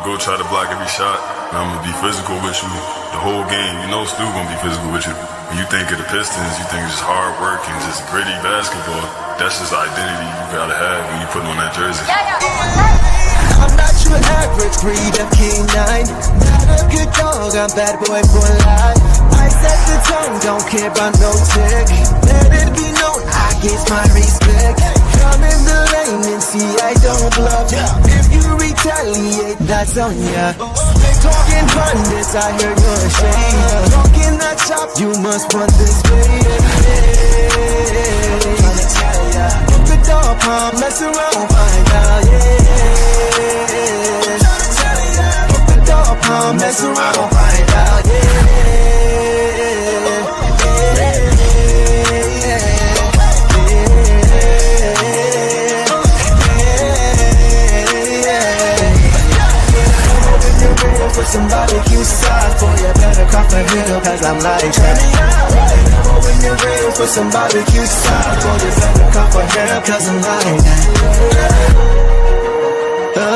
go try to block every shot, and I'm gonna be physical with you the whole game. You know Stu gonna be physical with you. When you think of the Pistons, you think it's just hard work and just gritty basketball. That's just the identity you gotta have when you put on that jersey. I'm not your average breed of canine. Not a good dog, I'm bad boy for life. I set the tone, don't care about no tick. Let it be known, I get my respect. Come in the lane and see I don't bluff. If you retaliate, that's on ya. Talking pundits, I hear you're ashamed. Talking that chop, you must run this way. Tryna tell ya, look the dog palm, mess around, find out, Tryna tell ya, look the dog palm, mess around, find out, For some barbecue sauce, boy, you better cough a hill, cause I'm like that. When you're real for some barbecue sauce, boy, you better cough a hill, cause I'm like that.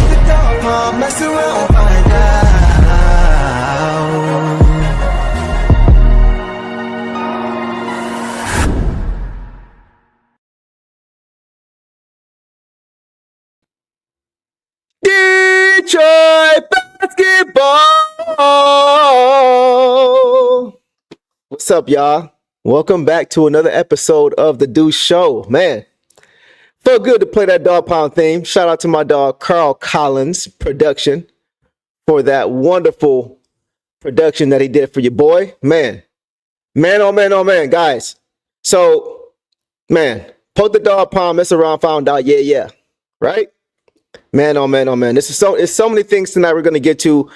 The dog palm, mess around, find out. Detroit basketball. What's up, y'all? Welcome back to another episode of the Deuce Show. Man, felt good to play that dog pound theme. Shout out to my dog Carl Collins production for that wonderful production that he did for your boy. Man, oh man, guys. So, man, poke the dog pound, mess around, found out, yeah, right? Man, oh man. It's so many things tonight we're going to get to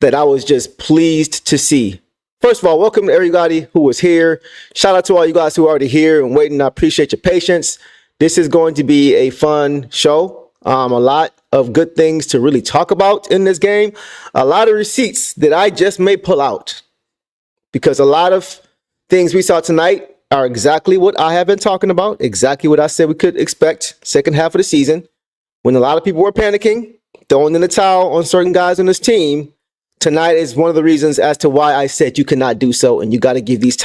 that I was just pleased to see. First of all, welcome to everybody who was here. Shout out to all you guys who are already here and waiting. I appreciate your patience. This is going to be a fun show. A lot of good things to really talk about in this game. A lot of receipts that I just may pull out because a lot of things we saw tonight are exactly what I have been talking about. Exactly what I said we could expect second half of the season. When a lot of people were panicking, throwing in the towel on certain guys on this team, tonight is one of the reasons as to why I said you cannot do so. And you got to give these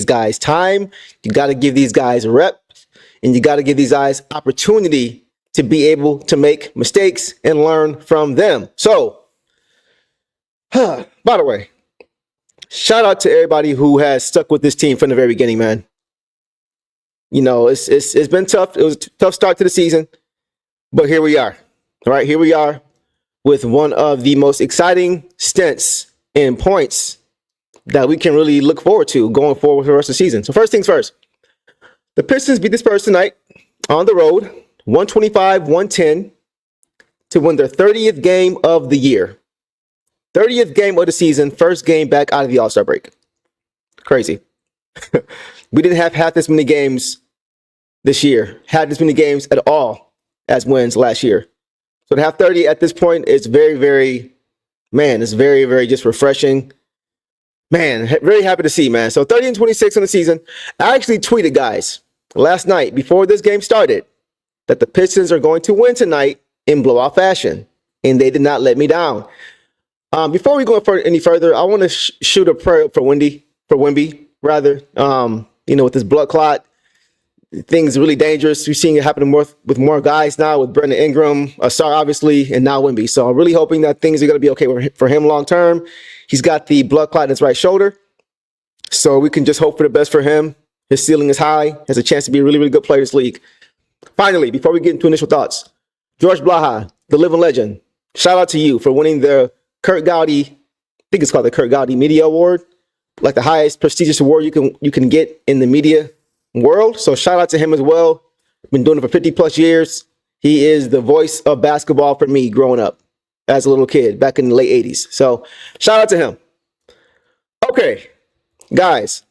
guys time. You got to give these guys reps. And you got to give these guys opportunity to be able to make mistakes and learn from them. So, by the way, shout out to everybody who has stuck with this team from the very beginning, man. You know, it's been tough. It was a tough start to the season. But here we are, all right? Here we are with one of the most exciting stints in points that we can really look forward to going forward for the rest of the season. So first things first, the Pistons beat the Spurs tonight on the road, 125-110 to win their 30th game of the year. 30th game of the season, first game back out of the All-Star break. Crazy. We didn't have half this many games this year, had this many games at all as wins last year. So to have 30 at this point is very just refreshing. Man, very happy to see, man. So 30-26 on the season. I actually tweeted, guys, last night before this game started that the Pistons are going to win tonight in blowout fashion. And they did not let me down. Before we go any further, I want to shoot a prayer up for Wemby, with this blood clot. Things really dangerous. We're seeing it happen with more guys now, with Brandon Ingram, Asar obviously, and now Wemby. So I'm really hoping that things are going to be okay for him long term. He's got the blood clot in his right shoulder, so we can just hope for the best for him. His ceiling is high, has a chance to be a really, really good player in this league. Finally, before we get into initial thoughts, George Blaha, the living legend, shout out to you for winning the Kurt Gowdy, I think it's called the Kurt Gowdy Media Award, like the highest prestigious award you can get in the media world. So shout out to him as well. Been doing it for 50 plus years. He is the voice of basketball for me growing up as a little kid back in the late 80s. So shout out to him. Okay, guys,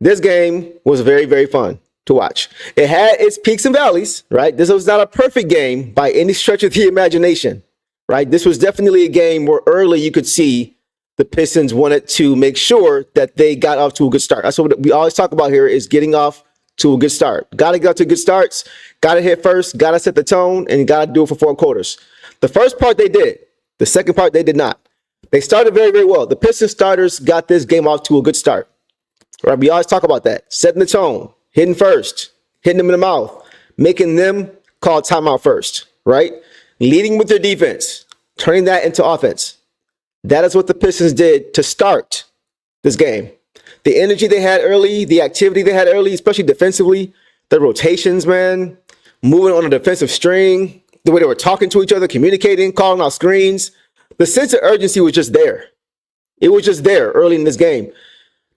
this game was very, very fun to watch. It had its peaks and valleys, right? This was not a perfect game by any stretch of the imagination, right? This was definitely a game where early you could see the Pistons wanted to make sure that they got off to a good start. That's what we always talk about here, is getting off to a good start. Got to get off to good starts. Got to hit first. Got to set the tone, and got to do it for four quarters. The first part they did. The second part they did not. They started very, very well. The Pistons starters got this game off to a good start. Right? We always talk about that. Setting the tone, hitting first, hitting them in the mouth, making them call timeout first, right? Leading with their defense, turning that into offense. That is what the Pistons did to start this game. The energy they had early, the activity they had early, especially defensively, the rotations, man, moving on a defensive string, the way they were talking to each other, communicating, calling out screens. The sense of urgency was just there. It was just there early in this game.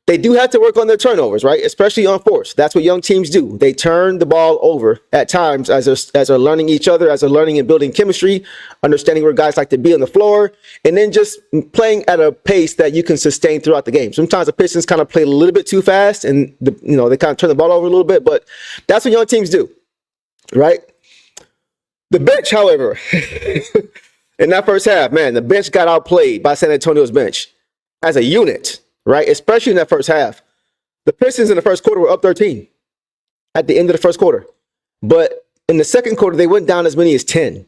They do have to work on their turnovers, right? Especially on force. That's what young teams do. They turn the ball over at times as they're learning each other, as they're learning and building chemistry, understanding where guys like to be on the floor, and then just playing at a pace that you can sustain throughout the game. Sometimes the Pistons kind of play a little bit too fast and they kind of turn the ball over a little bit, but that's what young teams do, right? The bench, however, in that first half, man, the bench got outplayed by San Antonio's bench as a unit. Right, especially in that first half. The Pistons in the first quarter were up 13 at the end of the first quarter. But in the second quarter, they went down as many as 10.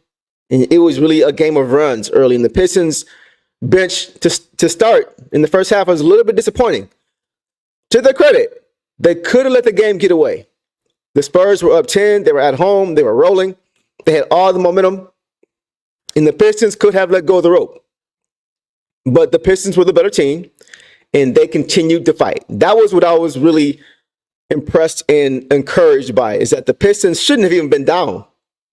And it was really a game of runs early. And the Pistons bench to start in the first half was a little bit disappointing. To their credit, they could have let the game get away. The Spurs were up 10. They were at home. They were rolling. They had all the momentum. And the Pistons could have let go of the rope. But the Pistons were the better team. And they continued to fight. That was what I was really impressed and encouraged by, is that the Pistons shouldn't have even been down.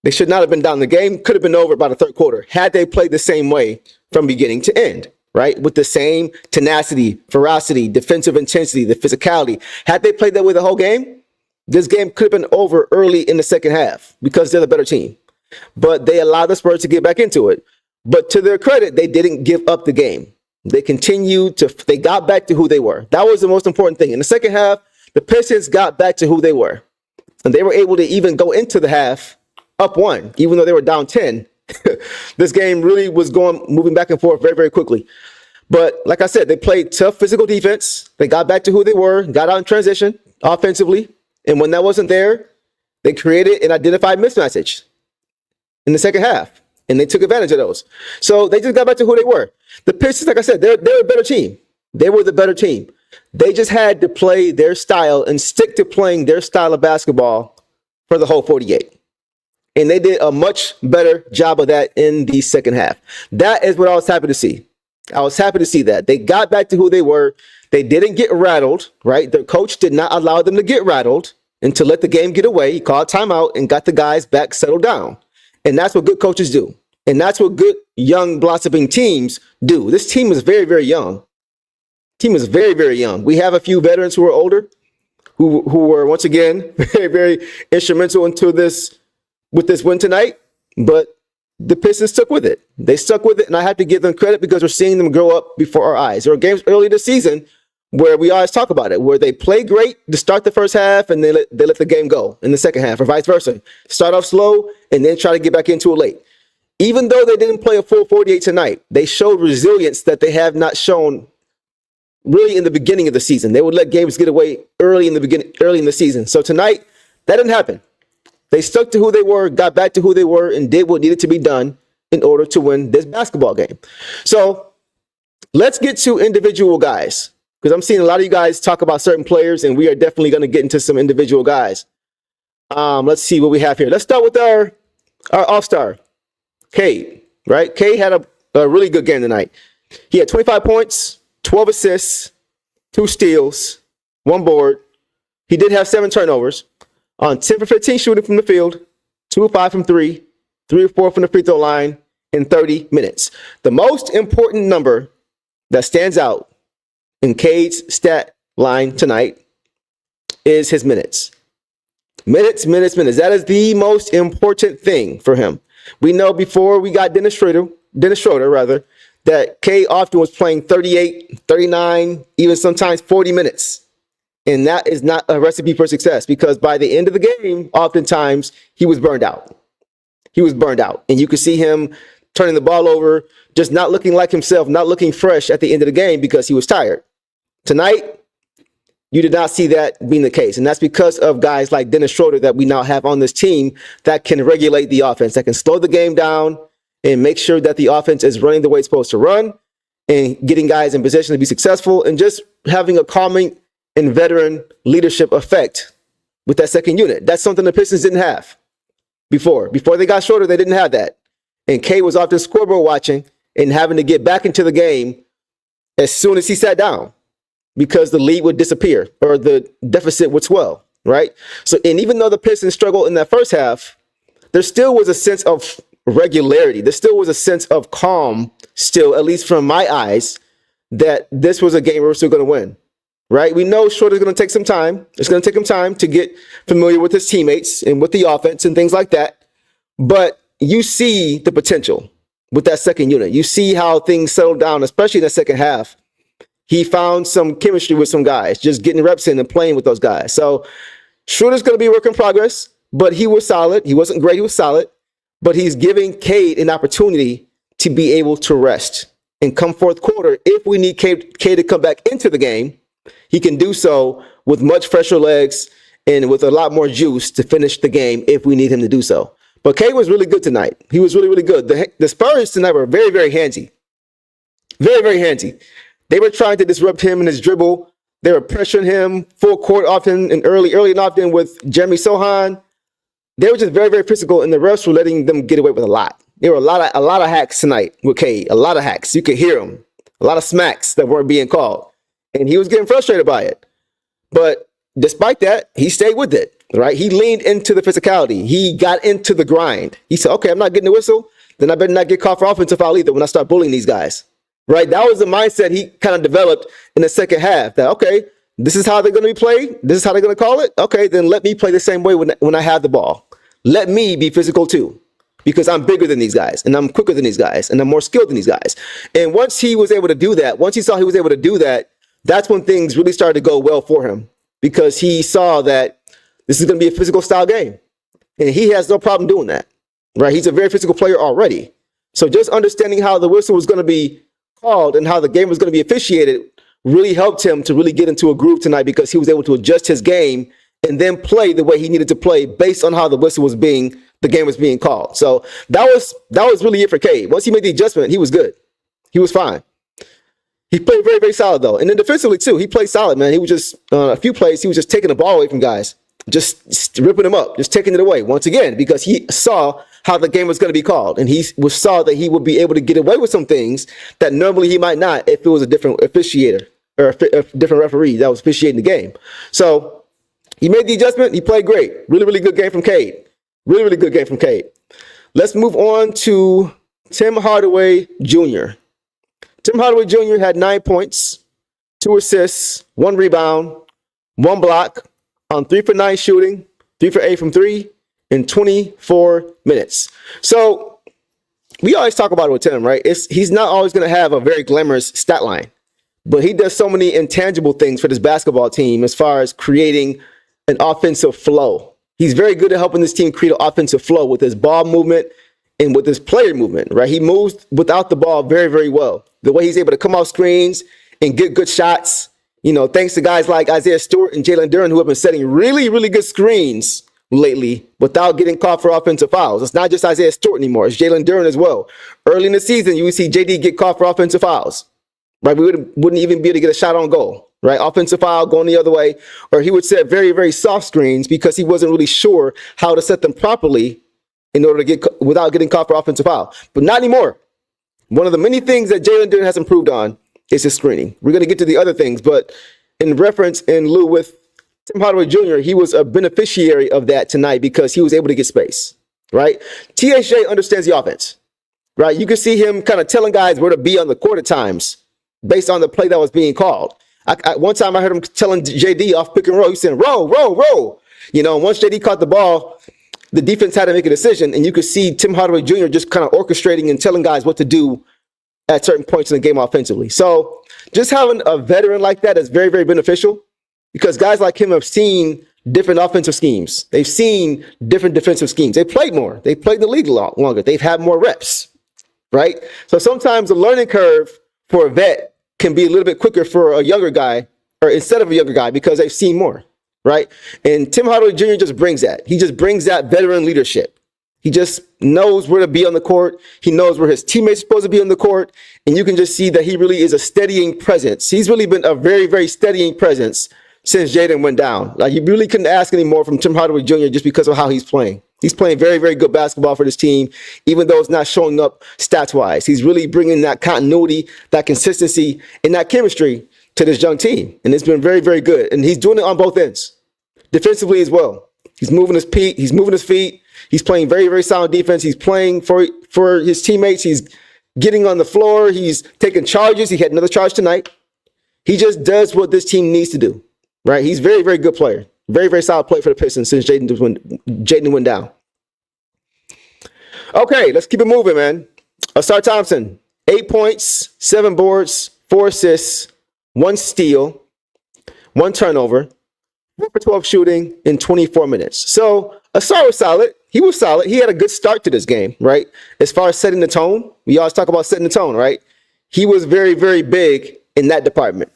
They should not have been down. The game could have been over by the third quarter had they played the same way from beginning to end, right? With the same tenacity, ferocity, defensive intensity, the physicality. Had they played that way the whole game, this game could have been over early in the second half because they're the better team. But they allowed the Spurs to get back into it. But to their credit, they didn't give up the game. They they got back to who they were. That was the most important thing. In the second half, the Pistons got back to who they were. And they were able to even go into the half up 1, even though they were down 10. This game really was moving back and forth very, very quickly. But like I said, they played tough physical defense. They got back to who they were, got out in transition offensively. And when that wasn't there, they created and identified mismatches in the second half. And they took advantage of those. So they just got back to who they were. The Pistons, like I said, they're a better team. They were the better team. They just had to play their style and stick to playing their style of basketball for the whole 48. And they did a much better job of that in the second half. That is what I was happy to see. I was happy to see that. They got back to who they were. They didn't get rattled, right? Their coach did not allow them to get rattled and to let the game get away. He called timeout and got the guys back settled down. And that's what good coaches do. And that's what good young blossoming teams do. This team is very, very young. Team is very, very young. We have a few veterans who are older, who were once again very, very instrumental with this win tonight. But the Pistons stuck with it. They stuck with it, and I have to give them credit because we're seeing them grow up before our eyes. There were games early this season where we always talk about it, where they play great to start the first half and they let the game go in the second half, or vice versa. Start off slow and then try to get back into it late. Even though they didn't play a full 48 tonight, they showed resilience that they have not shown really in the beginning of the season. They would let games get away early in the season. So tonight, that didn't happen. They stuck to who they were, got back to who they were, and did what needed to be done in order to win this basketball game. So let's get to individual guys, because I'm seeing a lot of you guys talk about certain players, and we are definitely going to get into some individual guys. Let's see what we have here. Let's start with our all-star, Cade, right? Cade had a really good game tonight. He had 25 points, 12 assists, 2 steals, 1 board. He did have 7 turnovers. On 10 for 15 shooting from the field, 2 of 5 from 3, 3 of 4 from the free throw line in 30 minutes. The most important number that stands out in Cade's stat line tonight is his minutes. Minutes. That is the most important thing for him. We know before we got Dennis Schroeder, that Cade often was playing 38, 39, even sometimes 40 minutes. And that is not a recipe for success, because by the end of the game, oftentimes he was burned out. And you could see him turning the ball over, just not looking like himself, not looking fresh at the end of the game because he was tired. Tonight, you did not see that being the case. And that's because of guys like Dennis Schroeder that we now have on this team that can regulate the offense, that can slow the game down and make sure that the offense is running the way it's supposed to run and getting guys in position to be successful and just having a calming and veteran leadership effect with that second unit. That's something the Pistons didn't have before. Before they got shorter, they didn't have that. And K was off the scoreboard watching and having to get back into the game as soon as he sat down because the lead would disappear or the deficit would swell, right? So, and even though the Pistons struggled in that first half, there still was a sense of regularity. There still was a sense of calm still, at least from my eyes, that this was a game we're still going to win, right? We know Shorter's going to take some time. It's going to take him time to get familiar with his teammates and with the offense and things like that. But you see the potential with that second unit. You see how things settled down, especially in the second half. He found some chemistry with some guys, just getting reps in and playing with those guys. So Schroeder's going to be a work in progress, but he was solid. He wasn't great. He was solid. But he's giving Cade an opportunity to be able to rest and come fourth quarter. If we need Cade to come back into the game, he can do so with much fresher legs and with a lot more juice to finish the game if we need him to do so. But Cade was really good tonight. He was really, really good. The Spurs tonight were very, very handsy. Very, very handsy. They were trying to disrupt him in his dribble. They were pressuring him full court often and early and often with Jeremy Sohan. They were just very, very physical, and the refs were letting them get away with a lot. There were a lot of hacks tonight with Cade. A lot of hacks. You could hear them. A lot of smacks that weren't being called. And he was getting frustrated by it. But despite that, he stayed with it, right? He leaned into the physicality. He got into the grind. He said, okay, I'm not getting the whistle. Then I better not get caught for offensive foul either when I start bullying these guys. Right? That was the mindset he kind of developed in the second half. That, okay, this is how they're going to be played. This is how they're going to call it. Okay, then let me play the same way when I have the ball. Let me be physical too, because I'm bigger than these guys, and I'm quicker than these guys, and I'm more skilled than these guys. And once he was able to do that, once he saw he was able to do that, that's when things really started to go well for him, because he saw that this is going to be a physical style game. And he has no problem doing that, right? He's a very physical player already. So just understanding how the whistle was going to be called and how the game was going to be officiated really helped him to really get into a groove tonight, because he was able to adjust his game and then play the way he needed to play based on how the game was being called. So that was really it for Cade. Once he made the adjustment, he was good. He was fine. He played very, very solid though. And then defensively too, he played solid, man. He was just, a few plays, he was just taking the ball away from guys, just ripping them up, just taking it away once again, because he saw how the game was going to be called. And he saw that he would be able to get away with some things that normally he might not if it was a different officiator or a different referee that was officiating the game. So he made the adjustment. He played great. Really, really good game from Cade. Really, really good game from Cade. Let's move on to Tim Hardaway Jr. Tim Hardaway Jr. had 9 points, 2 assists, 1 rebound, 1 block on 3 for 9 shooting, 3 for 8 from 3 in 24 minutes. So we always talk about it with Tim, right? He's not always going to have a very glamorous stat line, but he does so many intangible things for this basketball team as far as creating an offensive flow. He's very good at helping this team create an offensive flow with his ball movement and with his player movement, right? He moves without the ball very, very well. The way he's able to come off screens and get good shots, thanks to guys like Isaiah Stewart and Jalen Duren, who have been setting really, really good screens lately without getting caught for offensive fouls. It's not just Isaiah Stewart anymore. It's Jalen Duren as well. Early in the season, you would see JD get caught for offensive fouls, right? We wouldn't even be able to get a shot on goal, right? Offensive foul going the other way, or he would set very, very soft screens because he wasn't really sure how to set them properly in order to get without getting caught for offensive foul. But not anymore. One of the many things that Jalen Duren has improved on is his screening. We're going to get to the other things, but in reference in lieu with Tim Hardaway Jr., he was a beneficiary of that tonight because he was able to get space, right? THJ understands the offense, right? You can see him kind of telling guys where to be on the court at times based on the play that was being called. One time I heard him telling JD off pick and roll, he said, roll, roll, roll. Once JD caught the ball, the defense had to make a decision, and you could see Tim Hardaway Jr. just kind of orchestrating and telling guys what to do at certain points in the game offensively. So just having a veteran like that is very, very beneficial, because guys like him have seen different offensive schemes. They've seen different defensive schemes. They played more. They played the league a lot longer. They've had more reps, right? So sometimes the learning curve for a vet can be a little bit quicker for a younger guy, or instead of a younger guy, because they've seen more, right? And Tim Hardaway Jr. just brings that. He just brings that veteran leadership. He just knows where to be on the court. He knows where his teammates are supposed to be on the court. And you can just see that he really is a steadying presence. He's really been a very, very steadying presence since Jaden went down. Like, you really couldn't ask any more from Tim Hardaway Jr. just because of how he's playing. He's playing very, very good basketball for this team, even though it's not showing up stats-wise. He's really bringing that continuity, that consistency, and that chemistry to this young team. And it's been very, very good. And he's doing it on both ends, defensively as well. He's moving his feet. He's playing very, very solid defense. He's playing for his teammates. He's getting on the floor. He's taking charges. He had another charge tonight. He just does what this team needs to do, right? He's a very, very good player. Very, very solid play for the Pistons since Jaden went down. Okay, let's keep it moving, man. Asar Thompson, 8 points, 7 boards, 4 assists, 1 steal, 1 turnover, 4 for 12 shooting in 24 minutes. So Asar was solid. He was solid. He had a good start to this game, right? As far as setting the tone, we always talk about setting the tone, right? He was very, very big in that department.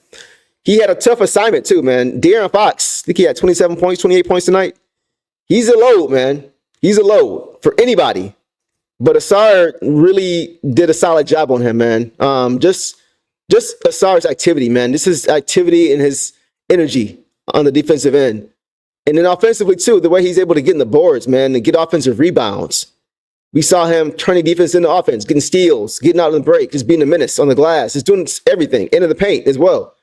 He had a tough assignment too, man. De'Aaron Fox, I think he had 27 points, 28 points tonight. He's a load, man. He's a load for anybody. But Asar really did a solid job on him, man. Just Asar's activity, man. This is activity and his energy on the defensive end. And then offensively too, the way he's able to get in the boards, man, and get offensive rebounds. We saw him turning defense into offense, getting steals, getting out of the break, just being a menace on the glass, just doing everything, into the paint as well.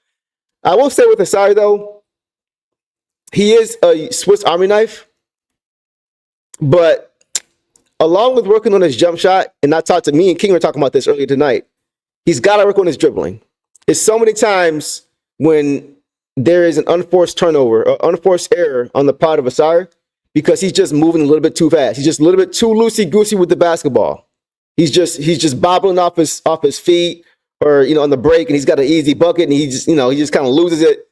I will say with Asar, though, he is a Swiss Army knife. But along with working on his jump shot, and me and King were talking about this earlier tonight, he's got to work on his dribbling. It's so many times when there is an unforced turnover or unforced error on the part of Asar because he's just moving a little bit too fast. He's just a little bit too loosey-goosey with the basketball. He's just bobbling off his feet or, on the break, and he's got an easy bucket, and he just kind of loses it.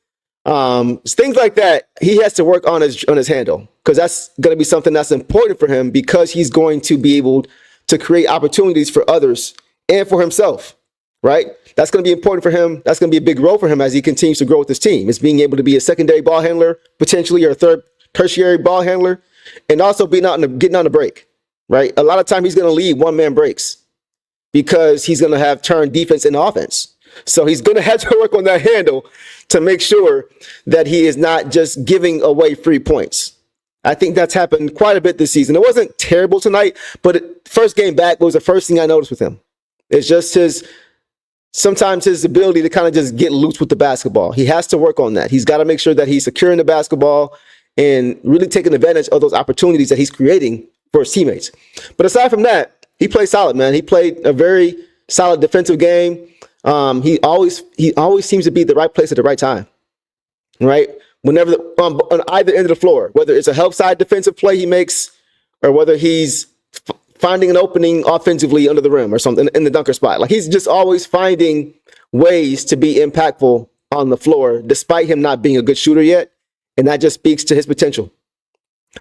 Things like that, he has to work on his handle because that's going to be something that's important for him because he's going to be able to create opportunities for others and for himself, right? That's going to be important for him. That's going to be a big role for him as he continues to grow with this team. It's being able to be a secondary ball handler, potentially, or a third tertiary ball handler, and also getting on the break, right? A lot of time he's going to lead one-man breaks because he's going to have turned defense into offense. So he's going to have to work on that handle to make sure that he is not just giving away free points. I think that's happened quite a bit this season. It wasn't terrible tonight, but first game back was the first thing I noticed with him. It's just sometimes his ability to kind of just get loose with the basketball. He has to work on that. He's got to make sure that he's securing the basketball and really taking advantage of those opportunities that he's creating for his teammates. But aside from that, he played solid, man. He played a very solid defensive game. He always seems to be at the right place at the right time, right? Whenever on either end of the floor, whether it's a help side defensive play he makes, or whether he's finding an opening offensively under the rim or something in the dunker spot. Like, he's just always finding ways to be impactful on the floor, despite him not being a good shooter yet, and that just speaks to his potential.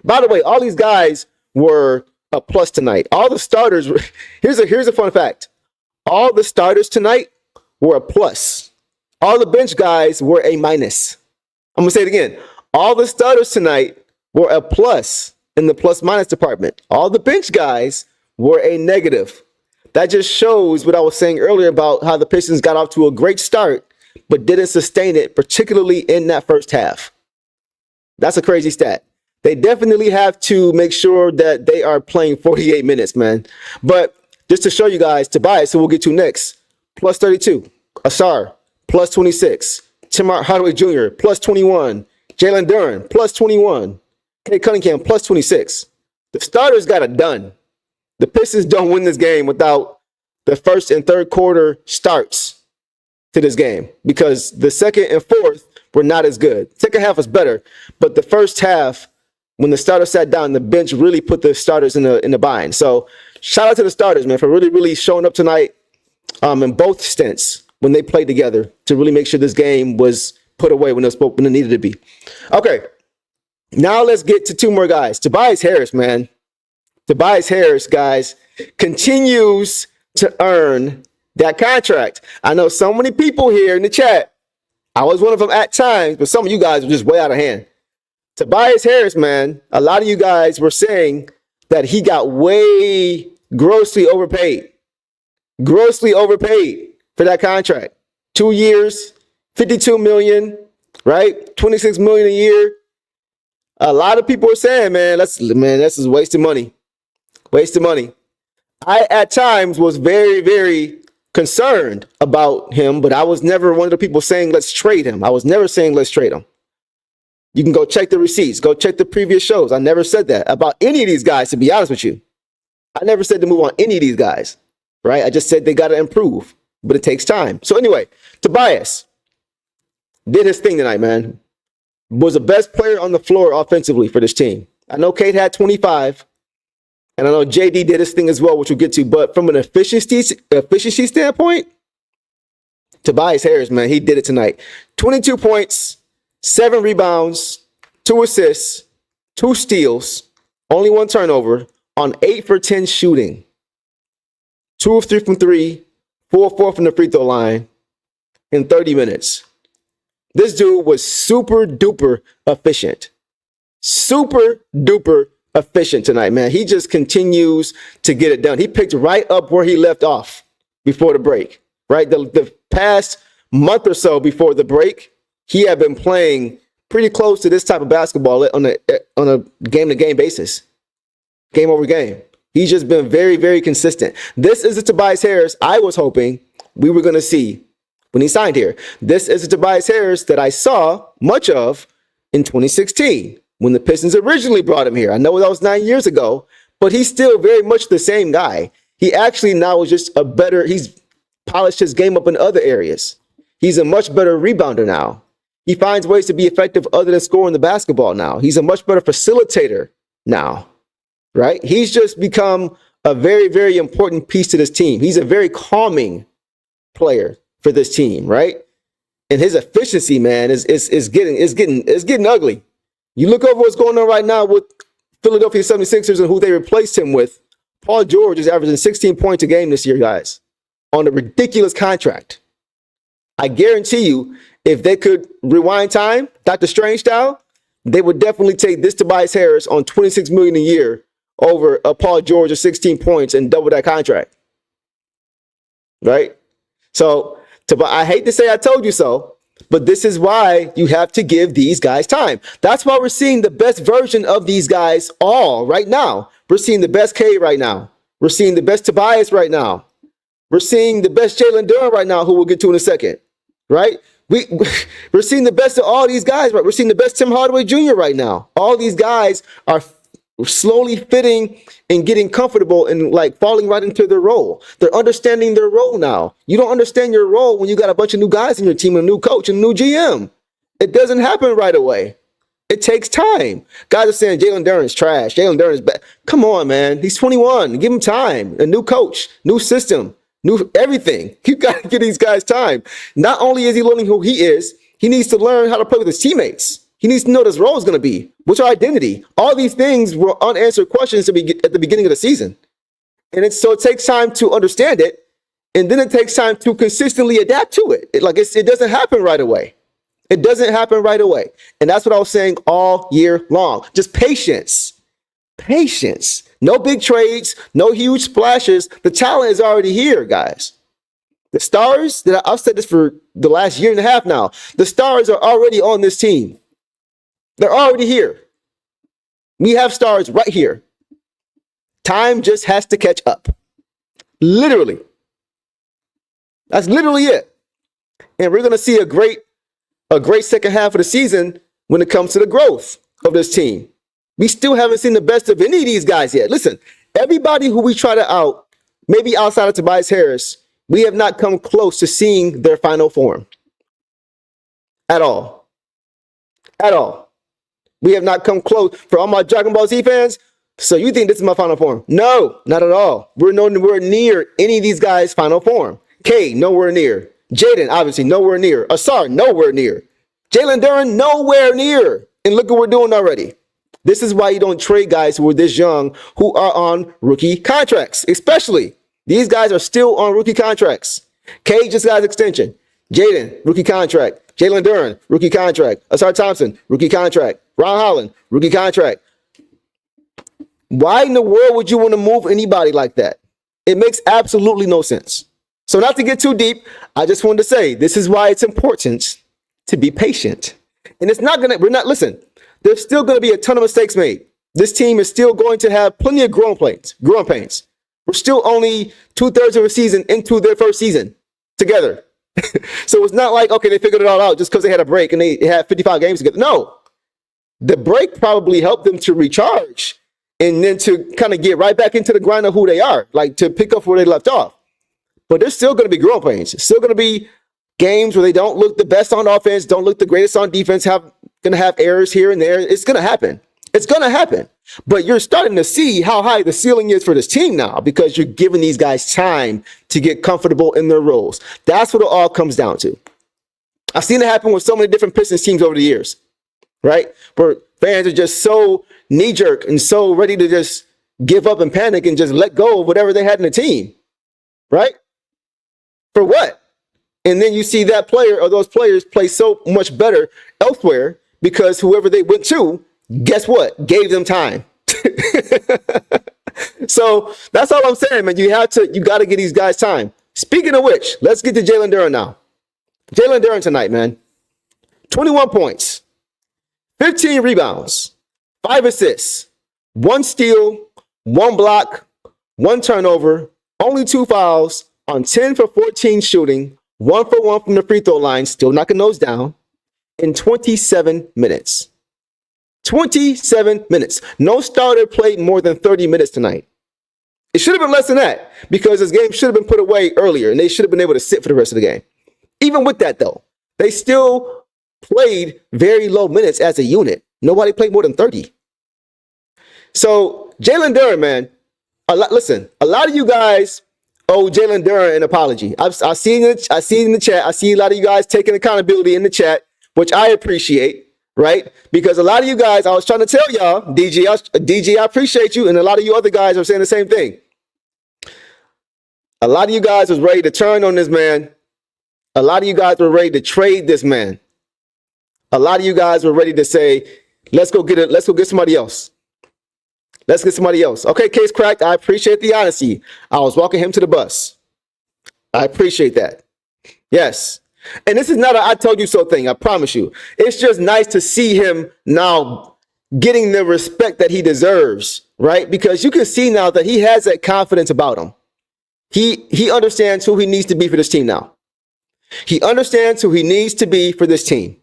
By the way, all these guys were a plus tonight. All the starters were, here's a fun fact. All the starters tonight were a plus. All the bench guys were a minus. I'm going to say it again. All the starters tonight were a plus in the plus minus department. All the bench guys were a negative. That just shows what I was saying earlier about how the Pistons got off to a great start, but didn't sustain it, particularly in that first half. That's a crazy stat. They definitely have to make sure that they are playing 48 minutes, man. But just to show you guys, Tobias, who we'll get to next, plus 32. Asar, plus 26. Tim Hardaway Jr., plus 21. Jalen Duren, plus 21. Kate Cunningham, plus 26. The starters got it done. The Pistons don't win this game without the first and third quarter starts to this game because the second and fourth were not as good. Second half was better, but the first half, when the starters sat down, the bench really put the starters in the bind. So shout out to the starters, man, for really, really showing up tonight in both stints when they played together to really make sure this game was put away when it needed to be. Okay, now let's get to two more guys. Tobias Harris, man. Tobias Harris, guys, continues to earn that contract. I know so many people here in the chat. I was one of them at times, but some of you guys were just way out of hand. Tobias Harris, man, a lot of you guys were saying that he got way grossly overpaid for that contract. 2 years, $52 million, right? $26 million a year. A lot of people are saying, man, this is wasting money. Wasting money. I, at times, was very, very concerned about him, but I was never one of the people saying, let's trade him. I was never saying, let's trade him. You can go check the receipts. Go check the previous shows. I never said that about any of these guys, to be honest with you. I never said to move on any of these guys, right? I just said they got to improve, but it takes time. So anyway, Tobias did his thing tonight, man. Was the best player on the floor offensively for this team. I know Kate had 25, and I know JD did his thing as well, which we'll get to. But from an efficiency standpoint, Tobias Harris, man, he did it tonight. 22 points, 7 rebounds, 2 assists, 2 steals, only 1 turnover on 8 for 10 shooting. 2 of 3 from 3, 4 of 4 from the free throw line in 30 minutes. This dude was super duper efficient. Super duper efficient tonight, man. He just continues to get it done. He picked right up where he left off before the break, right? The past month or so before the break, he had been playing pretty close to this type of basketball on a game-to-game basis, game over game. He's just been very, very consistent. This is the Tobias Harris I was hoping we were going to see when he signed here. This is the Tobias Harris that I saw much of in 2016 when the Pistons originally brought him here. I know that was 9 years ago, but he's still very much the same guy. He actually now is just he's polished his game up in other areas. He's a much better rebounder now. He finds ways to be effective other than scoring the basketball now. He's a much better facilitator now, right? He's just become a very, very important piece to this team. He's a very calming player for this team, right? And his efficiency, man, is getting ugly. You look over what's going on right now with Philadelphia 76ers and who they replaced him with. Paul George is averaging 16 points a game this year, guys, on a ridiculous contract. I guarantee you, if they could rewind time, Dr. Strange style, they would definitely take this Tobias Harris on $26 million a year over a Paul George of 16 points and double that contract. Right? So, I hate to say I told you so, but this is why you have to give these guys time. That's why we're seeing the best version of these guys all right now. We're seeing the best K right now. We're seeing the best Tobias right now. We're seeing the best Jalen Duren right now, who we'll get to in a second. Right? We're seeing the best of all these guys, right? We're seeing the best Tim Hardaway Jr. right now. All these guys are slowly fitting and getting comfortable and like falling right into their role. They're understanding their role now. You don't understand your role when you got a bunch of new guys in your team, and a new coach and a new GM. It doesn't happen right away. It takes time. Guys are saying Jalen Duren's trash. Jalen Duren's bad. Come on, man. He's 21. Give him time. A new coach, new system, new everything. You got to give these guys time. Not only is he learning who he is, he needs to learn how to play with his teammates. He needs to know what his role is going to be. What's our identity? All these things were unanswered questions at the beginning of the season. And so it takes time to understand it. And then it takes time to consistently adapt to it. It doesn't happen right away. It doesn't happen right away. And that's what I was saying all year long. Just patience. Patience. No big trades, no huge splashes. The talent is already here, guys. The stars, I've said this for the last year and a half now. The stars are already on this team. They're already here. We have stars right here. Time just has to catch up. Literally. That's literally it. And we're going to see a great second half of the season when it comes to the growth of this team. We still haven't seen the best of any of these guys yet. Listen, everybody who we try to out, maybe outside of Tobias Harris, we have not come close to seeing their final form. At all. At all. We have not come close. For all my Dragon Ball Z fans, so you think this is my final form? No, not at all. We're nowhere near any of these guys' final form. K, nowhere near. Jaden, obviously, nowhere near. Asar, nowhere near. Jalen Duren, nowhere near. And look what we're doing already. This is why you don't trade guys who are this young, who are on rookie contracts, especially. These guys are still on rookie contracts. K just got his extension. Jaden, rookie contract. Jalen Duren, rookie contract. Asar Thompson, rookie contract. Ron Holland, rookie contract. Why in the world would you want to move anybody like that? It makes absolutely no sense. So not to get too deep, I just wanted to say this is why it's important to be patient. And it's not gonna, listen, there's still gonna be a ton of mistakes made. This team is still going to have plenty of growing pains. We're still only 2/3 of a season into their first season together. So it's not like, okay, they figured it all out just because they had a break and they had 55 games together. No, the break probably helped them to recharge and then to kind of get right back into the grind of who they are, like to pick up where they left off. But there's still going to be growing pains. It's still going to be games where they don't look the best on offense, don't look the greatest on defense, going to have errors here and there. It's going to happen. It's going to happen. But you're starting to see how high the ceiling is for this team now because you're giving these guys time to get comfortable in their roles. That's what it all comes down to. I've seen it happen with so many different Pistons teams over the years, right? Where fans are just so knee-jerk and so ready to just give up and panic and just let go of whatever they had in the team, right? For what? And then you see that player or those players play so much better elsewhere because whoever they went to, guess what? Gave them time. So that's all I'm saying, man. You got to give these guys time. Speaking of which, let's get to Jalen Duren now. Jalen Duren tonight, man. 21 points, 15 rebounds, 5 assists, 1 steal, 1 block, 1 turnover, only 2 fouls on 10 for 14 shooting, 1 for 1 from the free throw line, still knocking those down, in 27 minutes. 27 minutes. No starter played more than 30 minutes tonight. It should have been less than that because this game should have been put away earlier and they should have been able to sit for the rest of the game. Even with that, though, they still played very low minutes as a unit. Nobody played more than 30. So Jalen Duren, man, listen, a lot of you guys owe Jalen Duren an apology. I've seen it in the chat. I see a lot of you guys taking accountability in the chat, which I appreciate. Right? Because a lot of you guys, I was trying to tell y'all, DG, I appreciate you. And a lot of you other guys are saying the same thing. A lot of you guys was ready to turn on this man. A lot of you guys were ready to trade this man. A lot of you guys were ready to say, let's go get somebody else. Let's get somebody else. Okay, case cracked. I appreciate the honesty. I was walking him to the bus. I appreciate that. Yes. And this is not a I told you so thing, I promise you. It's just nice to see him now getting the respect that he deserves, right? Because you can see now that he has that confidence about him. He understands who he needs to be for this team now. He understands who he needs to be for this team.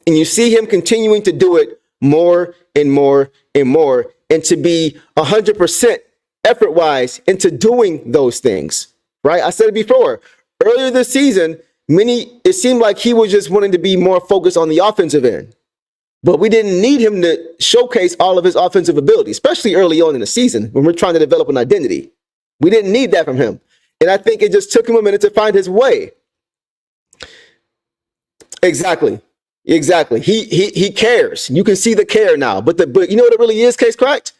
And you see him continuing to do it more and more and more and to be 100% effort-wise into doing those things, right? I said it before. Earlier this season, it seemed like he was just wanting to be more focused on the offensive end. But we didn't need him to showcase all of his offensive ability, especially early on in the season when we're trying to develop an identity. We didn't need that from him. And I think it just took him a minute to find his way. Exactly. He cares. You can see the care now. But you know what it really is, case cracked?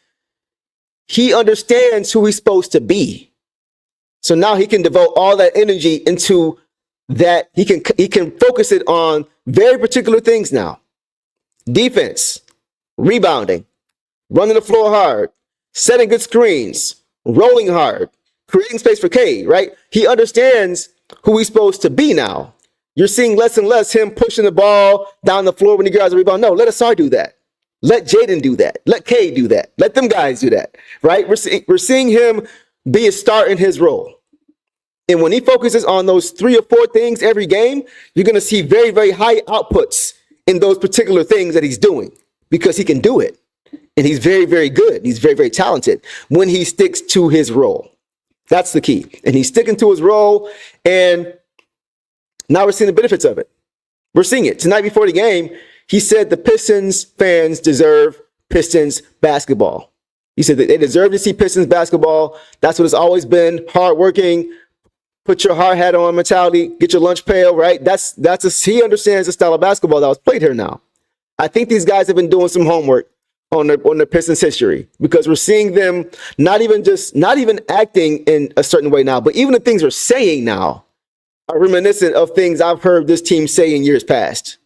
He understands who he's supposed to be. So now he can devote all that energy into that. He can focus it on very particular things now. Defense, rebounding, running the floor hard, setting good screens, rolling hard, creating space for K, right? He understands who he's supposed to be now. You're seeing less and less him pushing the ball down the floor when he grabs a rebound. No, let Asar do that. Let Jaden do that. Let K do that. Let them guys do that, right? We're seeing him be a star in his role. And when he focuses on those 3 or 4 things every game, you're going to see very, very high outputs in those particular things that he's doing because he can do it. And he's very, very good. He's very, very talented when he sticks to his role. That's the key. And he's sticking to his role. And now we're seeing the benefits of it. We're seeing it. Tonight before the game, he said the Pistons fans deserve Pistons basketball. He said that they deserve to see Pistons basketball. That's what it's always been. Hardworking, put your hard hat on mentality, get your lunch pail, right? He understands the style of basketball that was played here now. I think these guys have been doing some homework on the Pistons history because we're seeing them not even acting in a certain way now, but even the things they're saying now are reminiscent of things I've heard this team say in years past.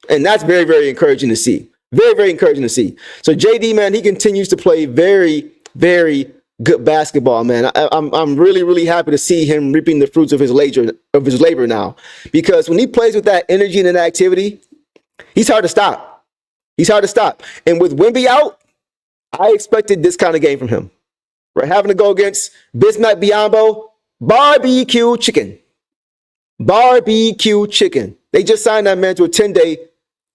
And that's very, very encouraging to see. Very, very encouraging to see. So JD, man, he continues to play very, very good basketball, man. I'm really, really happy to see him reaping the fruits of his labor now. Because when he plays with that energy and that activity, he's hard to stop. He's hard to stop. And with Wemby out, I expected this kind of game from him. Right, having to go against Bismack Biyombo, barbecue chicken. Barbecue chicken. They just signed that man to a 10-day,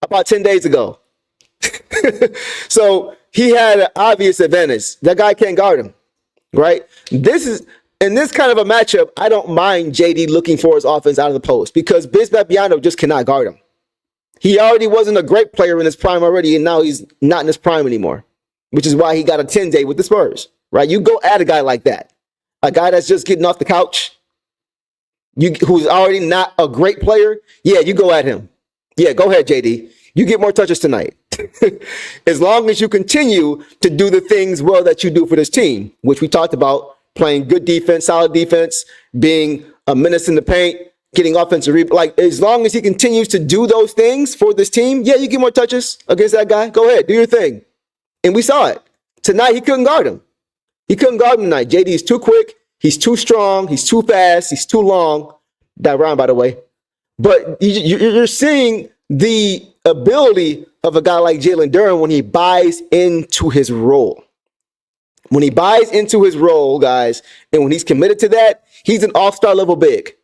about 10 days ago. So he had an obvious advantage. That guy can't guard him, right? In this kind of a matchup, I don't mind JD looking for his offense out of the post because Bismack Biyombo just cannot guard him. He already wasn't a great player in his prime already, and now he's not in his prime anymore, which is why he got a 10-day with the Spurs, right? You go at a guy like that, a guy that's just getting off the couch, who's already not a great player. Yeah, you go at him. Yeah, go ahead, JD. You get more touches tonight. As long as you continue to do the things well that you do for this team, which we talked about, playing good defense, solid defense, being a menace in the paint, getting offensive like as long as he continues to do those things for this team, yeah, you get more touches against that guy. Go ahead, do your thing. And we saw it. Tonight, he couldn't guard him. He couldn't guard him tonight. JD is too quick. He's too strong. He's too fast. He's too long. That rhyme, by the way. But you're seeing the ability of a guy like Jalen Duren when he buys into his role. When he buys into his role, guys, and when he's committed to that, he's an all-star level big.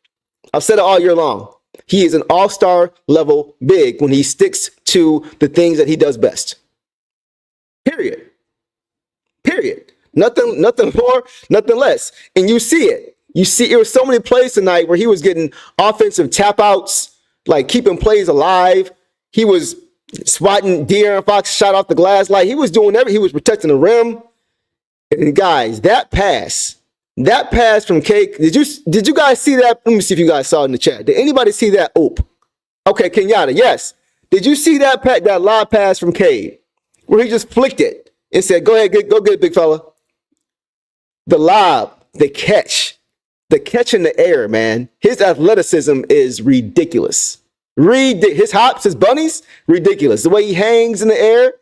I've said it all year long. He is an all-star level big when he sticks to the things that he does best. Period. Nothing more, nothing less. And you see it. It was so many plays tonight where he was getting offensive tap outs, like keeping plays alive. He was swatting De'Aaron Fox shot off the glass. Like he was doing everything. He was protecting the rim. And guys, that pass from Cade, did you guys see that? Let me see if you guys saw it in the chat. Did anybody see that? Oop. Okay, Kenyatta, yes. Did you see that lob pass from Cade where he just flicked it and said, go ahead, go get it, big fella. The lob, the catch in the air, man. His athleticism is ridiculous. His hops, his bunnies, ridiculous. The way he hangs in the air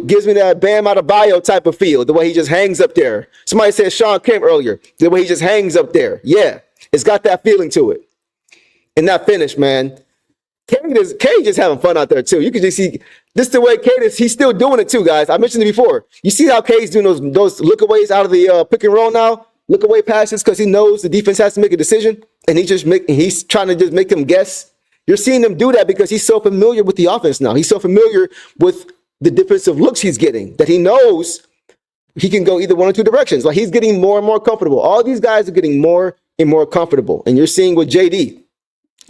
gives me that Bam Adebayo type of feel. The way he just hangs up there. Somebody said Sean Kemp earlier. The way he just hangs up there. Yeah, it's got that feeling to it. And that finish, man. Cade just having fun out there too. You can just see this the way Cade is. He's still doing it too, guys. I mentioned it before. You see how Cade's doing those lookaways out of the pick and roll now, lookaway passes because he knows the defense has to make a decision, and he's trying to just make them guess. You're seeing him do that because he's so familiar with the offense now. He's so familiar with the defensive looks he's getting that he knows he can go either one or two directions. Like he's getting more and more comfortable. All these guys are getting more and more comfortable, and you're seeing with JD.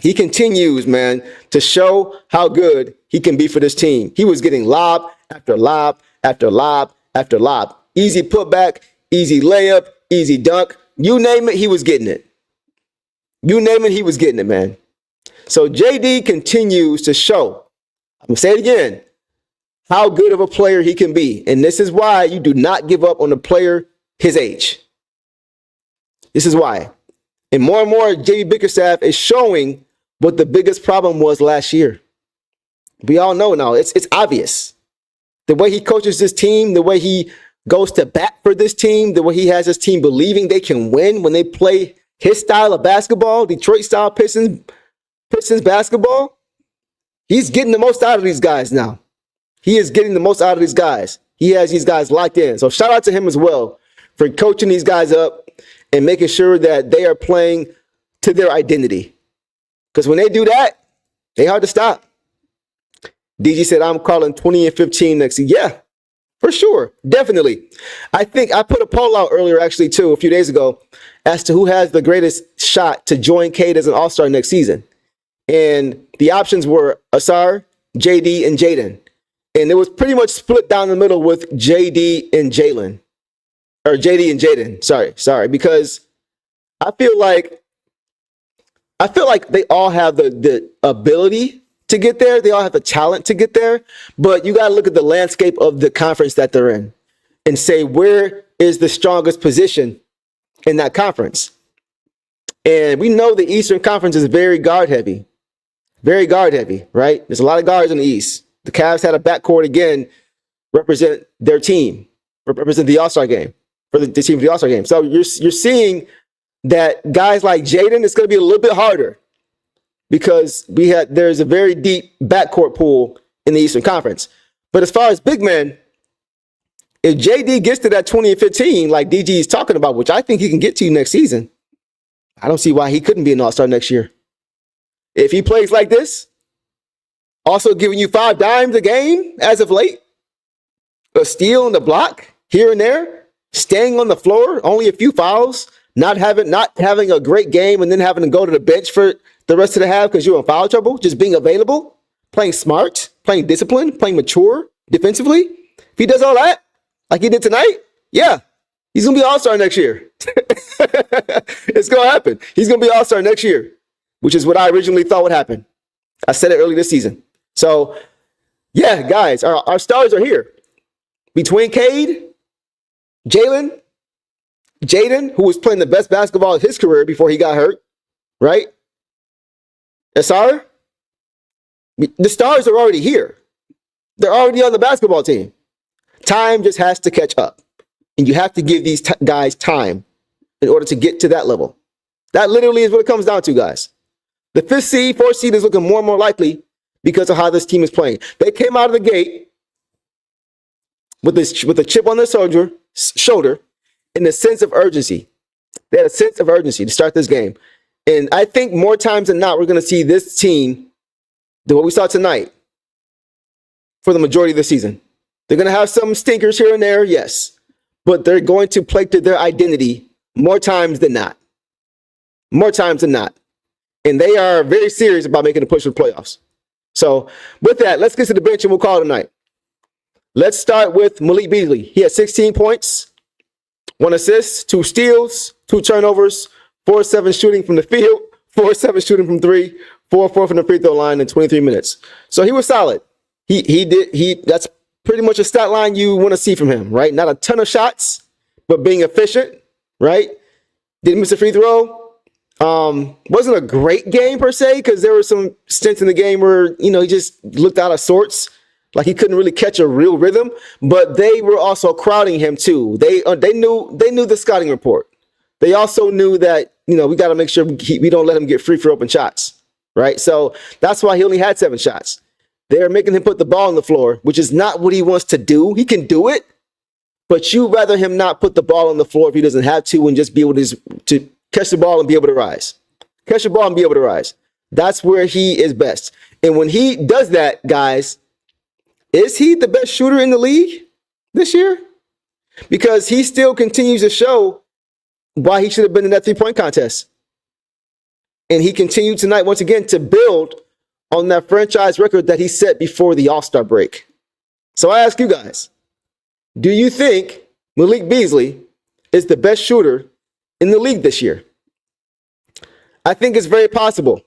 He continues, man, to show how good he can be for this team. He was getting lob after lob after lob after lob. Easy putback, easy layup, easy dunk. You name it, he was getting it. You name it, he was getting it, man. So JD continues to show, I'm going to say it again, how good of a player he can be. And this is why you do not give up on a player his age. This is why. And more JB Bickerstaff is showing what the biggest problem was last year. We all know now. It's obvious. The way he coaches this team, the way he goes to bat for this team, the way he has his team believing they can win when they play his style of basketball, Detroit style Pistons basketball. He's getting the most out of these guys now. He is getting the most out of these guys. He has these guys locked in. So shout out to him as well for coaching these guys up and making sure that they are playing to their identity. Because when they do that, they hard to stop. DG said, I'm calling 20 and 15 next year. Yeah, for sure. Definitely. I think I put a poll out earlier, actually, too, a few days ago, as to who has the greatest shot to join Cade as an all-star next season. And the options were Asar, JD, and Jaden. And it was pretty much split down the middle with JD and Jalen. Or JD and Jaden. Sorry. Because I feel like they all have the ability to get there. They all have the talent to get there. But you got to look at the landscape of the conference that they're in and say, where is the strongest position in that conference? And we know the Eastern Conference is very guard heavy. Very guard heavy, right? There's a lot of guards in the East. The Cavs had a backcourt again represent their team, represent the All-Star game, for the team for the All-Star game. So you're seeing that guys like Jaden, it's going to be a little bit harder because there's a very deep backcourt pool in the Eastern Conference. But as far as big men, if JD gets to that 20 and 15, like DG is talking about, which I think he can get to next season, I don't see why he couldn't be an All-Star next year. If he plays like this, also giving you 5 dimes a game as of late, a steal on the block here and there, staying on the floor, only a few fouls, not having a great game and then having to go to the bench for the rest of the half because you're in foul trouble, just being available, playing smart, playing disciplined, playing mature defensively. If he does all that, like he did tonight, yeah, he's going to be All-Star next year. It's going to happen. He's going to be All-Star next year, which is what I originally thought would happen. I said it early this season. So, yeah, guys, our stars are here. Between Cade, Jaden, who was playing the best basketball of his career before he got hurt, right? SR, the stars are already here. They're already on the basketball team. Time just has to catch up. And you have to give these guys time in order to get to that level. That literally is what it comes down to, guys. The 5th seed, 4th seed is looking more and more likely because of how this team is playing. They came out of the gate with a chip on their shoulder and a sense of urgency. They had a sense of urgency to start this game. And I think more times than not, we're going to see this team do what we saw tonight for the majority of the season. They're going to have some stinkers here and there, yes. But they're going to play to their identity more times than not. More times than not. And they are very serious about making a push for the playoffs. So with that, let's get to the bench and we'll call it a night. Let's start with Malik Beasley. He had 16 points, 1 assist, 2 steals, 2 turnovers, 4-7 shooting from the field, 4-7 shooting from 3, 4-4 from the free throw line in 23 minutes. So he was solid. That's pretty much a stat line you want to see from him, right? Not a ton of shots, but being efficient, right? Didn't miss a free throw. Wasn't a great game per se because there were some stints in the game where, he just looked out of sorts. Like he couldn't really catch a real rhythm, but they were also crowding him too. They knew the scouting report. They also knew that, we got to make sure we don't let him get free for open shots, right? So that's why he only had 7 shots. They're making him put the ball on the floor, which is not what he wants to do. He can do it, but you'd rather him not put the ball on the floor if he doesn't have to and just be able to catch the ball and be able to rise. Catch the ball and be able to rise. That's where he is best. And when he does that, guys, is he the best shooter in the league this year? Because he still continues to show why he should have been in that 3-point contest. And he continued tonight, once again, to build on that franchise record that he set before the All-Star break. So I ask you guys, do you think Malik Beasley is the best shooter in the league this year? I think it's very possible.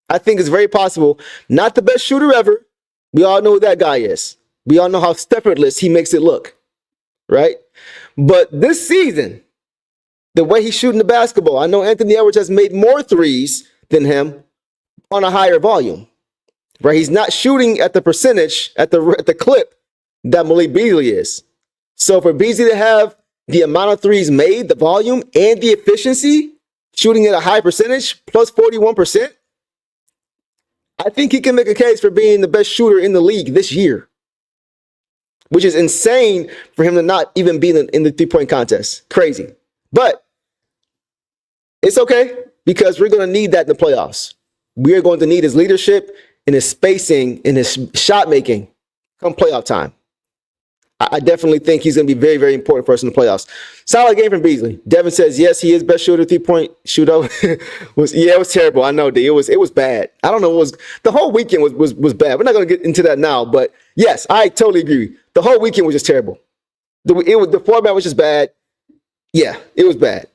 Not the best shooter ever. We all know who that guy is. We all know how effortless he makes it look, right? But this season, the way he's shooting the basketball, I know Anthony Edwards has made more threes than him on a higher volume, right? He's not shooting at the percentage, at the clip that Malik Beasley is. So for Beasley to have the amount of threes made, the volume, and the efficiency, shooting at a high percentage, plus 41%, I think he can make a case for being the best shooter in the league this year, which is insane for him to not even be in the 3-point contest. Crazy. But it's okay because we're going to need that in the playoffs. We are going to need his leadership and his spacing and his shot making come playoff time. I definitely think he's going to be very, very important for us in the playoffs. Solid game from Beasley. Devin says, yes, he is best shooter, 3-point shootout. It was terrible. I know, D. It was bad. I don't know. The whole weekend was bad. We're not going to get into that now, but yes, I totally agree. The whole weekend was just terrible. The format was just bad. Yeah, it was bad.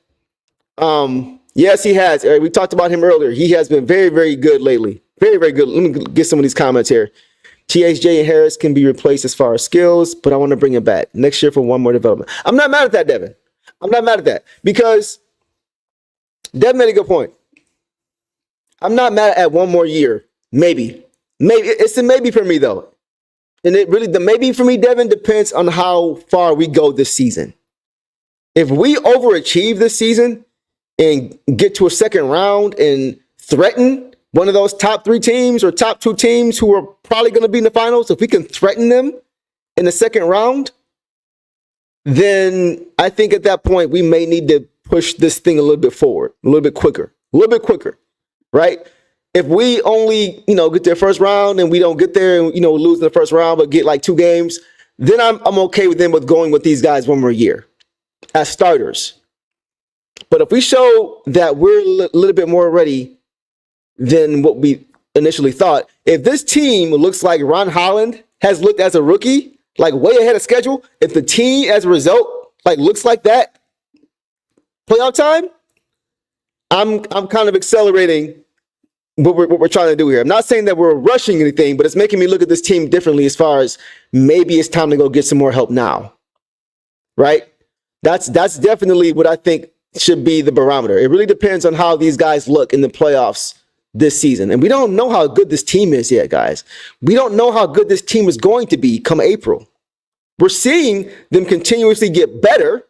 Yes, he has. We talked about him earlier. He has been very, very good lately. Very, very good. Let me get some of these comments here. THJ and Harris can be replaced as far as skills, but I want to bring him back next year for one more development. I'm not mad at that, Devin. I'm not mad at that because Devin made a good point. I'm not mad at one more year. Maybe. It's a maybe for me, though. And it really, the maybe for me, Devin, depends on how far we go this season. If we overachieve this season and get to a second round and threaten one of those top 3 teams or top 2 teams who are probably going to be in the finals, if we can threaten them in the second round, then I think at that point we may need to push this thing a little bit forward, a little bit quicker, right? If we only, get to the first round and we don't get there and, lose in the first round, but get like 2 games, then I'm okay with them with going with these guys one more year as starters. But if we show that we're a little bit more ready than what we initially thought, if this team looks like Ron Holland has looked as a rookie, like way ahead of schedule, if the team as a result, like looks like that playoff time, I'm kind of accelerating what we're trying to do here. I'm not saying that we're rushing anything, but it's making me look at this team differently as far as maybe it's time to go get some more help now, right? That's definitely what I think should be the barometer. It really depends on how these guys look in the playoffs this season. And we don't know how good this team is yet, guys. We don't know how good this team is going to be come April. We're seeing them continuously get better,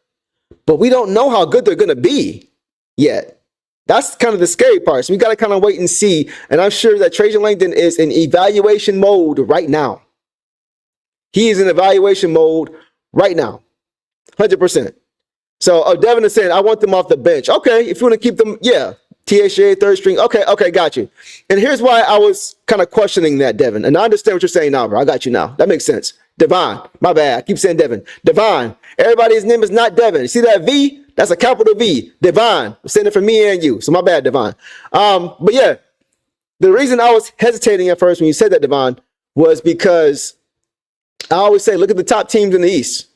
but we don't know how good they're going to be yet. That's kind of the scary part. So we got to kind of wait and see. And I'm sure that Trajan Langdon is in evaluation mode right now. He is in evaluation mode right now. 100%. So Devin is saying, I want them off the bench. Okay, if you want to keep them, yeah. THA, third string. Okay, got you. And here's why I was kind of questioning that, Devin. And I understand what you're saying now, bro. I got you now. That makes sense. Devon, my bad. I keep saying Devin. Devon. Everybody's name is not Devin. You see that V? That's a capital V. Devon. I'm saying it for me and you. So my bad, Devon. But yeah, the reason I was hesitating at first when you said that, Devon, was because I always say, look at the top teams in the East.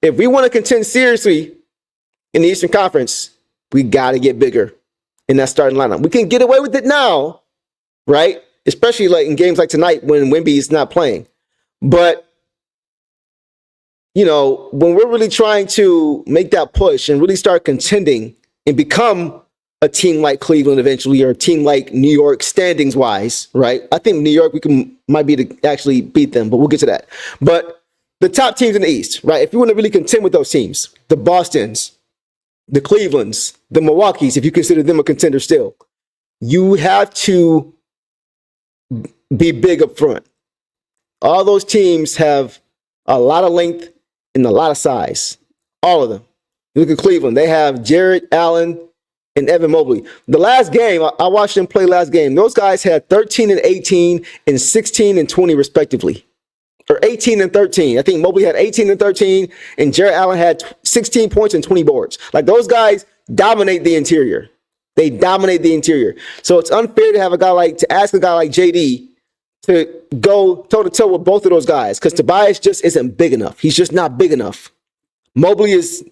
If we want to contend seriously in the Eastern Conference, we got to get bigger in that starting lineup. We can get away with it now, right? Especially like in games like tonight when Wemby is not playing. But when we're really trying to make that push and really start contending and become a team like Cleveland eventually, or a team like New York standings wise, right? I think New York, might be to actually beat them, but we'll get to that. But the top teams in the East, right? If you want to really contend with those teams, the Bostons, the Clevelands, the Milwaukees, if you consider them a contender still, you have to be big up front. All those teams have a lot of length and a lot of size. All of them. You look at Cleveland, they have Jarrett Allen and Evan Mobley. The last game, I watched them play last game. Those guys had 13 and 18 and 16 and 20 respectively. Or 18 and 13. I think Mobley had 18 and 13 and Jarrett Allen had 16 points and 20 boards. Like those guys dominate the interior. They dominate the interior. So it's unfair to ask a guy like JD to go toe-to-toe with both of those guys because Tobias just isn't big enough. He's just not big enough. Mobley is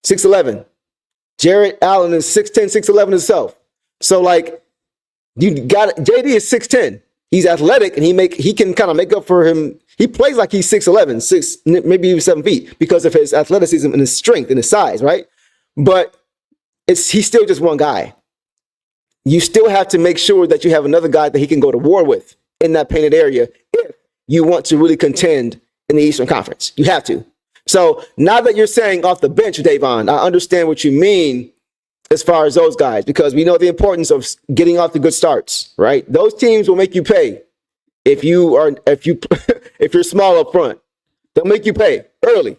6'11". Jarrett Allen is 6'10", 6'11" himself. So JD is 6'10". He's athletic and he can kind of make up for him. He plays like he's 6'11", maybe even 7 feet because of his athleticism and his strength and his size, right? But he's still just one guy. You still have to make sure that you have another guy that he can go to war with in that painted area if you want to really contend in the Eastern Conference. You have to. So now that you're saying off the bench, Davon, I understand what you mean as far as those guys, because we know the importance of getting off the good starts, right? Those teams will make you pay if you're small up front. They'll make you pay early,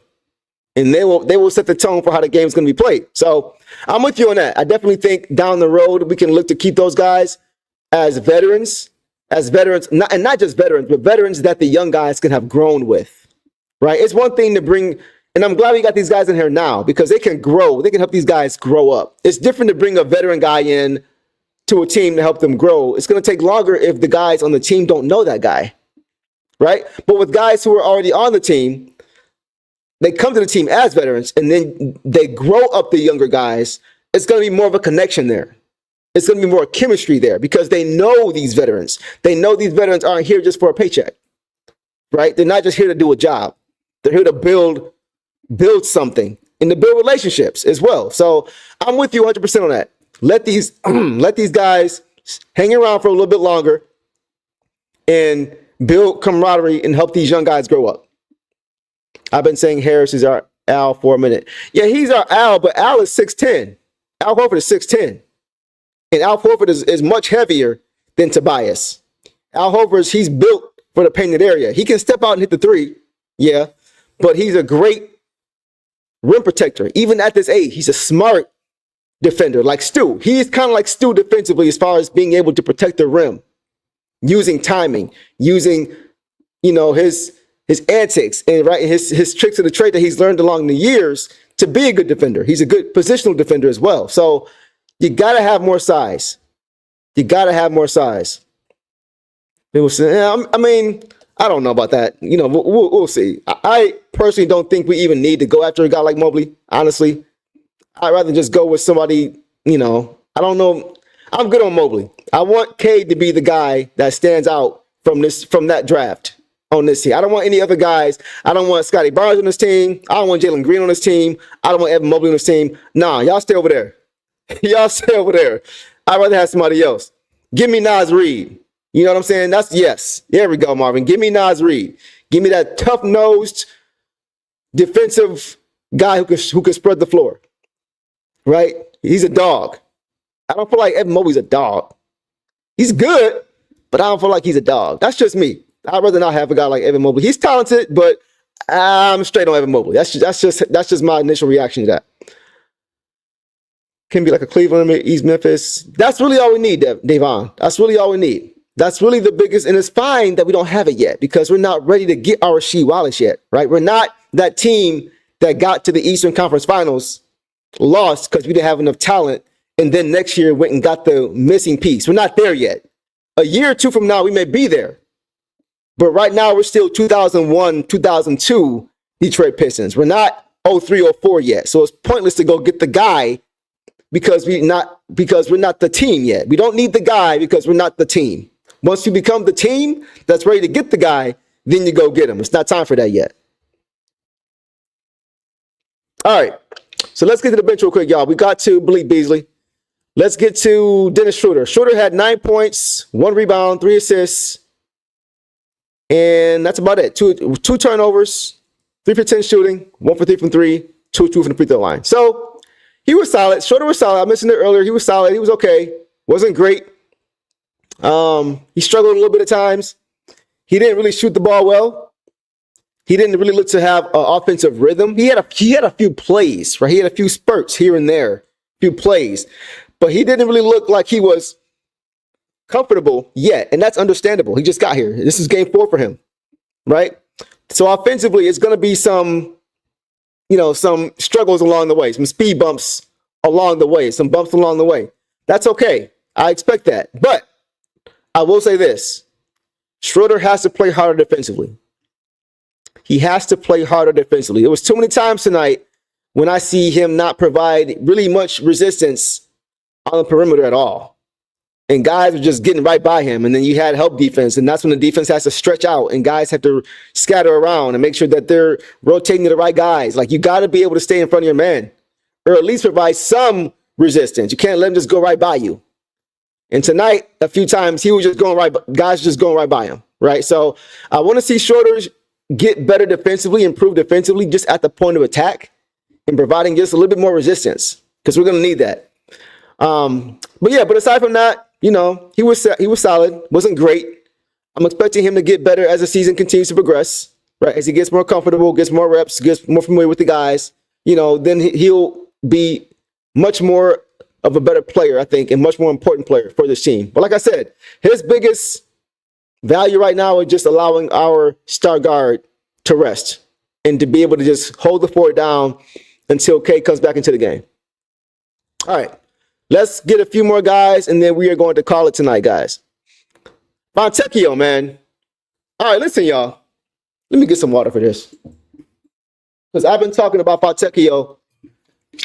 and they will set the tone for how the game's going to be played. So I'm with you on that. I definitely think down the road we can look to keep those guys as veterans, not just veterans, but veterans that the young guys can have grown with, right? It's one thing to bring. And I'm glad we got these guys in here now because they can grow. They can help these guys grow up. It's different to bring a veteran guy in to a team to help them grow. It's going to take longer if the guys on the team don't know that guy, right? But with guys who are already on the team, they come to the team as veterans and then they grow up the younger guys. It's going to be more of a connection there. It's going to be more chemistry there because they know these veterans. They know these veterans aren't here just for a paycheck, right? They're not just here to do a job. They're here to build something and to build relationships as well. So I'm with you 100% on that. Let these guys hang around for a little bit longer and build camaraderie, and help these young guys grow up. I've been saying Harris is our Al for a minute. Yeah, he's our Al, but Al is 6'10". Al Horford is 6'10". And Al Horford is much heavier than Tobias. Al Horford, he's built for the painted area. He can step out and hit the three, yeah, but he's a great rim protector. Even at this age, he's a smart defender, like Stu. He's kind of like Stu defensively as far as being able to protect the rim, using timing, using, his antics and his tricks of the trade that he's learned along the years to be a good defender. He's a good positional defender as well. So you got to have more size. People say, I don't know about that. We'll see. I personally don't think we even need to go after a guy like Mobley, honestly. I'd rather just go with somebody, I don't know. I'm good on Mobley. I want Cade to be the guy that stands out from that draft on this team. I don't want any other guys. I don't want Scotty Barnes on this team. I don't want Jalen Green on this team. I don't want Evan Mobley on this team. Nah, y'all stay over there. I'd rather have somebody else. Give me Naz Reid. You know what I'm saying? Yes. There we go, Marvin. Give me Naz Reid. Give me that tough-nosed defensive guy who can spread the floor. Right? He's a dog. I don't feel like Evan Mobley's a dog. He's good, but I don't feel like he's a dog. That's just me. I'd rather not have a guy like Evan Mobley. He's talented, but I'm straight on Evan Mobley. That's just my initial reaction to that. Can be like a Cleveland, East Memphis. That's really all we need, Davon. That's really all we need. That's really the biggest, and it's fine that we don't have it yet because we're not ready to get our Rasheed Wallace yet, right? We're not that team that got to the Eastern Conference Finals, lost because we didn't have enough talent, and then next year went and got the missing piece. We're not there yet. A year or two from now, we may be there. But right now, we're still 2001, 2002 Detroit Pistons. We're not 03, 04 yet. So it's pointless to go get the guy because we're not the team yet. We don't need the guy because we're not the team. Once you become the team that's ready to get the guy, then you go get him. It's not time for that yet. All right. So let's get to the bench real quick, y'all. We got to Malik Beasley. Let's get to Dennis Schroeder. Schroeder had 9 points, 1 rebound, 3 assists. And that's about it. Two turnovers, 3 for 10 shooting, 1 for 3 from 3, 2 from the free throw line. So he was solid. Schroeder was solid. I mentioned it earlier. He was solid. He was okay. Wasn't great. He struggled a little bit at times. He didn't really shoot the ball well. He didn't really look to have an offensive rhythm. He had a few plays, right? He had a few spurts here and there, a few plays. But he didn't really look like he was comfortable yet, and that's understandable. He just got here. This is game 4 for him, right? So offensively, it's going to be some struggles along the way, some speed bumps along the way, some bumps along the way. That's okay. I expect that. But I will say this. Schroeder has to play harder defensively. He has to play harder defensively. It was too many times tonight when I see him not provide really much resistance on the perimeter at all. And guys were just getting right by him. And then you had help defense. And that's when the defense has to stretch out and guys have to scatter around and make sure that they're rotating to the right guys. Like, you got to be able to stay in front of your man or at least provide some resistance. You can't let him just go right by you. And tonight, a few times, he was just going right, guys just going right by him, right? So I want to see Schroeder get better defensively, improve defensively just at the point of attack and providing just a little bit more resistance because we're going to need that. But aside from that, he was solid, wasn't great. I'm expecting him to get better as the season continues to progress, right? As he gets more comfortable, gets more reps, gets more familiar with the guys, then he'll be much more of a better player, I think, and much more important player for this team. But like I said, his biggest value right now is just allowing our star guard to rest and to be able to just hold the fort down until K comes back into the game. All right. Let's get a few more guys, and then we are going to call it tonight, guys. Fontecchio, man. All right, listen, y'all. Let me get some water for this. Because I've been talking about Fontecchio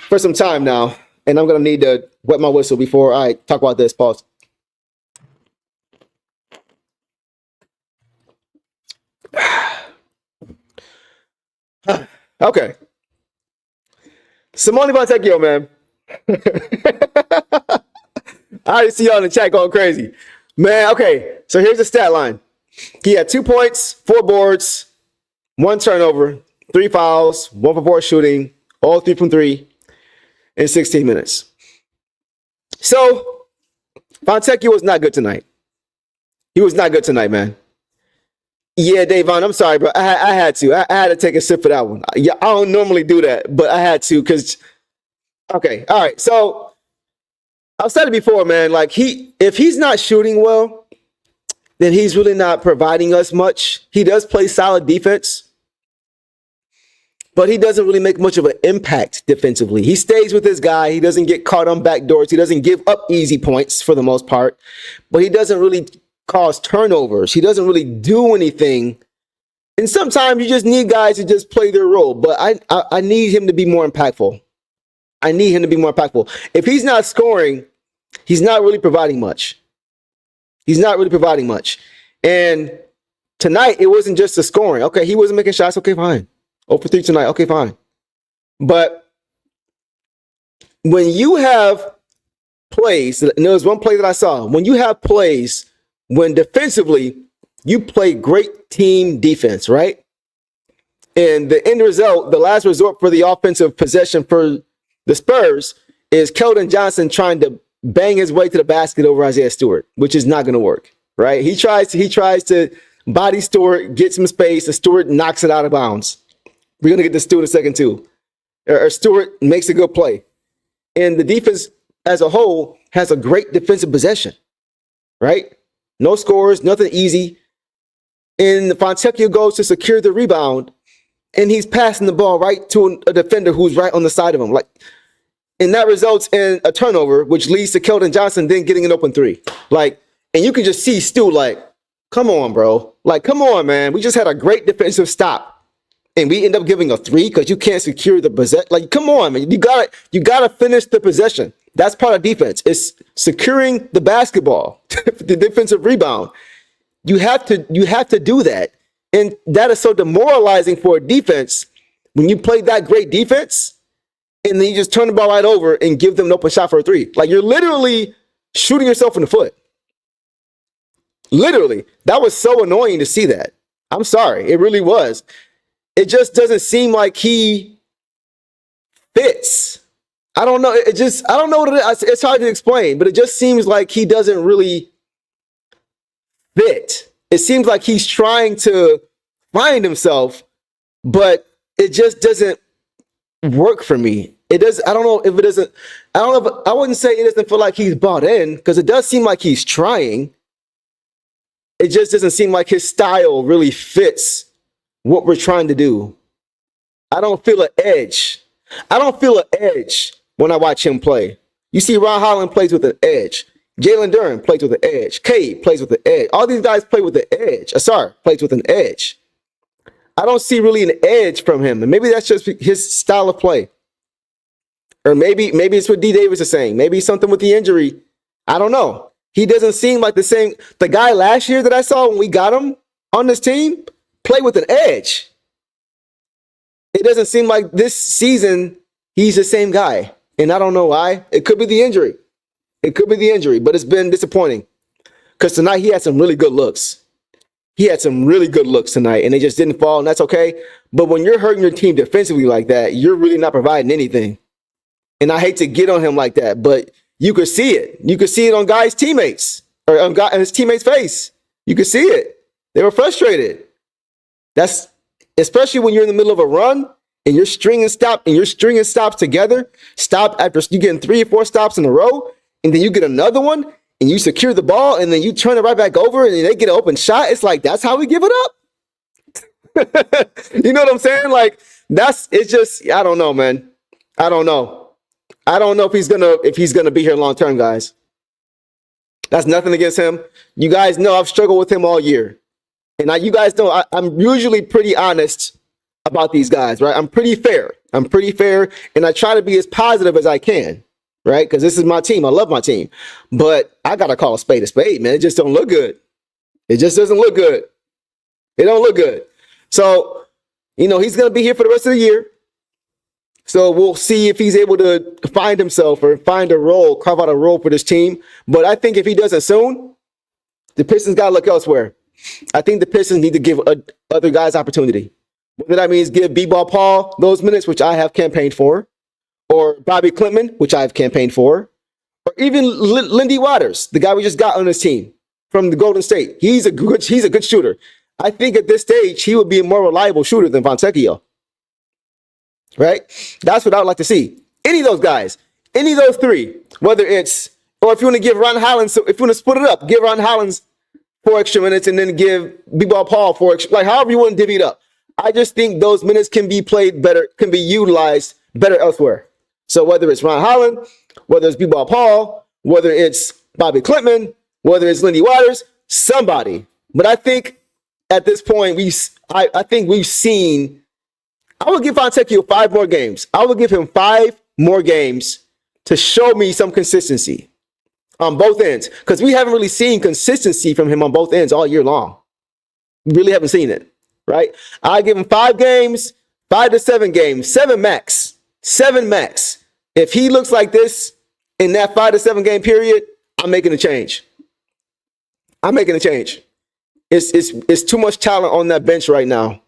for some time now, and I'm going to need to wet my whistle before I talk about this. Pause. Okay. Simone Fontecchio, man. I already see y'all in the chat going crazy. Man, okay. So here's the stat line. He had 2 points, 4 boards, 1 turnover, 3 fouls, 1 for 4 shooting, all 3 from 3 in 16 minutes. So, Fontecchio was not good tonight. He was not good tonight, man. Yeah, Davon, I'm sorry, bro. I had to. I had to take a sip for that one. Yeah, I don't normally do that, but I had to because, okay, all right. So, I've said it before, man. Like, if he's not shooting well, then he's really not providing us much. He does play solid defense, but he doesn't really make much of an impact defensively. He stays with his guy. He doesn't get caught on backdoors. He doesn't give up easy points for the most part, but he doesn't really cause turnovers. He doesn't really do anything. And sometimes you just need guys to just play their role, but I need him to be more impactful. I need him to be more impactful. If he's not scoring, he's not really providing much. He's not really providing much. And tonight, it wasn't just the scoring. Okay, he wasn't making shots. Okay, fine. 0 for 3 tonight. Okay, fine. But when you have plays, and there was one play that I saw, when you have plays when defensively you play great team defense, right? And the end result, the last resort for the offensive possession for the Spurs is Keldon Johnson trying to bang his way to the basket over Isaiah Stewart, which is not going to work, right? He tries to body Stewart, get some space, and Stewart knocks it out of bounds. We're going to get to Stewart in a second too. Or Stewart makes a good play. And the defense as a whole has a great defensive possession, right? No scores, nothing easy. And Fontecchio goes to secure the rebound, and he's passing the ball right to a defender who's right on the side of him. And that results in a turnover, which leads to Keldon Johnson then getting an open 3. And you can just see Stu come on, bro. Come on, man. We just had a great defensive stop, and we end up giving a 3 because you can't secure the possession. Come on, man. You gotta finish the possession. That's part of defense. It's securing the basketball, the defensive rebound. You have to do that. And that is so demoralizing for a defense when you play that great defense and then you just turn the ball right over and give them an open shot for a 3. You're literally shooting yourself in the foot. Literally. That was so annoying to see that. I'm sorry. It really was. It just doesn't seem like he fits. I don't know. I don't know what it is. It's hard to explain, but it just seems like he doesn't really fit. It seems like he's trying to find himself, but it just doesn't work for me. It does. I don't know if it doesn't. I don't know. I wouldn't say it doesn't feel like he's bought in because it does seem like he's trying. It just doesn't seem like his style really fits what we're trying to do. I don't feel an edge. I don't feel an edge when I watch him play. You see Ron Holland plays with an edge. Jalen Duren plays with an edge. Cade plays with an edge. All these guys play with an edge. Asar plays with an edge. I don't see really an edge from him. And maybe that's just his style of play. Or maybe it's what D. Davis is saying. Maybe something with the injury. I don't know. He doesn't seem like the same. The guy last year that I saw when we got him on this team played with an edge. It doesn't seem like this season he's the same guy. And I don't know why. It could be the injury. But it's been disappointing. Because tonight he had some really good looks. Tonight, and they just didn't fall, and that's okay. But when you're hurting your team defensively like that, you're really not providing anything. And I hate to get on him like that, but you could see it. You could see it on guys' teammates, or on his teammates' face. You could see it. They were frustrated. That's especially when you're in the middle of a run and you're stringing stops together. Stop after you getting 3 or 4 stops in a row, and then you get another one, and you secure the ball, and then you turn it right back over, and they get an open shot. It's like, that's how we give it up? You know what I'm saying? It's just, I don't know, man. I don't know if he's gonna be here long term, guys. That's nothing against him. You guys know I've struggled with him all year. And you guys know I'm usually pretty honest about these guys, right? I'm pretty fair, and I try to be as positive as I can. Right? Because this is my team. I love my team. But I got to call a spade, man. It just don't look good. It just doesn't look good. It don't look good. So, he's going to be here for the rest of the year. So we'll see if he's able to find himself or find a role, carve out a role for this team. But I think if he doesn't soon, the Pistons got to look elsewhere. I think the Pistons need to give other guys opportunity. Whether that means give B-Ball Paul those minutes, which I have campaigned for, or Bobby Klintman, which I've campaigned for, or even Lindy Waters, the guy we just got on his team from the Golden State. He's a good shooter. I think at this stage, he would be a more reliable shooter than Fontecchio. Right? That's what I would like to see. Any of those guys, any of those three, whether it's, or if you want to give Ron Hollins, so if you want to split it up, give Ron Hollins 4 extra minutes and then give B-Ball Paul 4 extra, like however you want to divvy it up. I just think those minutes can be played better, can be utilized better elsewhere. So whether it's Ron Holland, whether it's B-Ball Paul, whether it's Bobby Klintman, whether it's Lindy Waters, somebody. But I think at this point, I think we've seen, I would give Fontecchio 5 more games. I would give him 5 more games to show me some consistency on both ends, because we haven't really seen consistency from him on both ends all year long. We really haven't seen it, right? I give him 5 games, 5 to 7 games, 7 max. If he looks like this in that 5 to 7 game period, I'm making a change. It's too much talent on that bench right now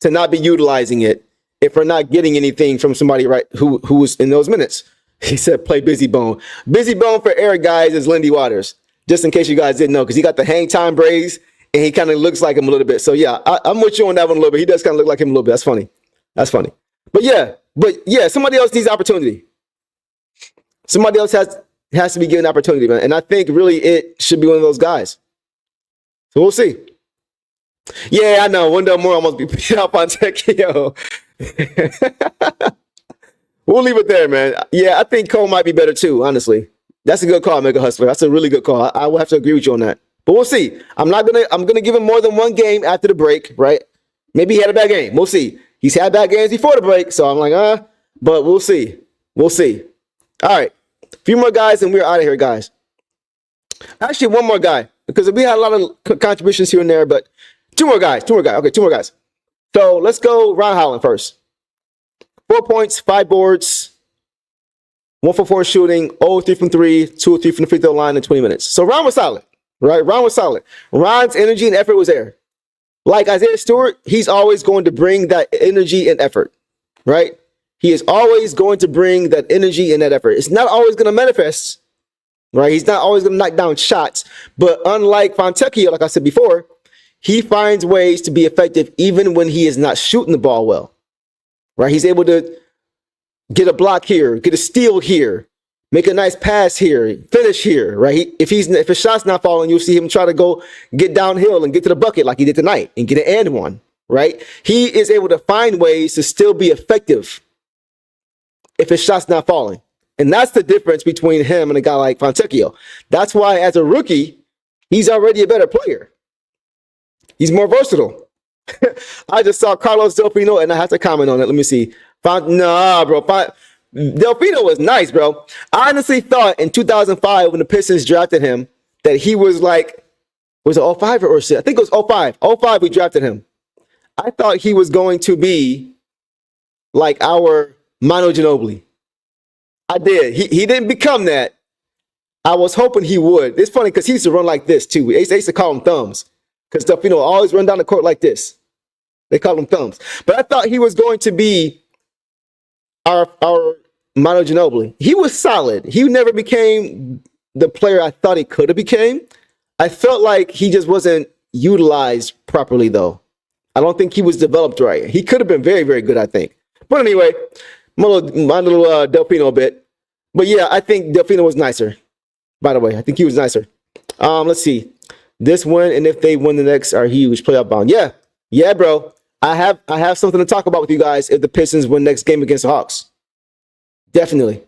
to not be utilizing it if we're not getting anything from somebody right who was in those minutes. He said play Busy Bone. Busy Bone for Eric, guys, is Lindy Waters. Just in case you guys didn't know, because he got the hang time braids and he kind of looks like him a little bit. So yeah, I'm with you on that one a little bit. He does kind of look like him a little bit. That's funny. But yeah, somebody else needs opportunity. Somebody else has to be given opportunity, man. And I think really it should be one of those guys. So we'll see. Yeah, I know. Wendell Moore almost be beat up on Fontecchio. We'll leave it there, man. Yeah, I think Cole might be better too, honestly. That's a good call, Mega Hustler. That's a really good call. I will have to agree with you on that. But we'll see. I'm gonna give him more than one game after the break, right? Maybe he had a bad game. We'll see. He's had bad games before the break, so I'm like, but we'll see. All right. A few more guys and we're out of here, guys. Actually, one more guy, because we had a lot of contributions here and there, but two more guys. Okay, 2 more guys. So let's go Ron Holland first. 4 points, 5 boards, 1 for 4 shooting, 0-3 from 3, 2-3 from the free throw line in 20 minutes. So Ron was solid, right? Ron's energy and effort was there. Like Isaiah Stewart, he's always going to bring that energy and effort, right? He is always going to bring that energy and that effort. It's not always going to manifest, right? He's not always going to knock down shots. But unlike Fontecchio, like I said before, he finds ways to be effective even when he is not shooting the ball well, right? He's able to get a block here, get a steal here, make a nice pass here, finish here, right? If his shot's not falling, you'll see him try to go get downhill and get to the bucket like he did tonight and get an and one, right? He is able to find ways to still be effective if his shot's not falling. And that's the difference between him and a guy like Fontecchio. That's why as a rookie, he's already a better player. He's more versatile. I just saw Carlos Delfino and I have to comment on it. Let me see. Delfino was nice, bro. I honestly thought in 2005 when the Pistons drafted him that he was like, was it 05 or 06? I think it was 05. 05 we drafted him. I thought he was going to be like our Manu Ginobili. I did. He didn't become that. I was hoping he would. It's funny because he used to run like this too. They used to call him thumbs because Delfino always run down the court like this. They call him thumbs. But I thought he was going to be our Manu Ginobili. He was solid. He never became the player I thought he could have became. I felt like he just wasn't utilized properly, though. I don't think he was developed right. He could have been very, very good, I think. But anyway, my little Delfino a bit. But yeah, I think Delfino was nicer. By the way, I think he was nicer. Let's see. This win, and if they win the next, are huge. Playoff bound. Yeah, bro. I have something to talk about with you guys if the Pistons win next game against the Hawks. Definitely.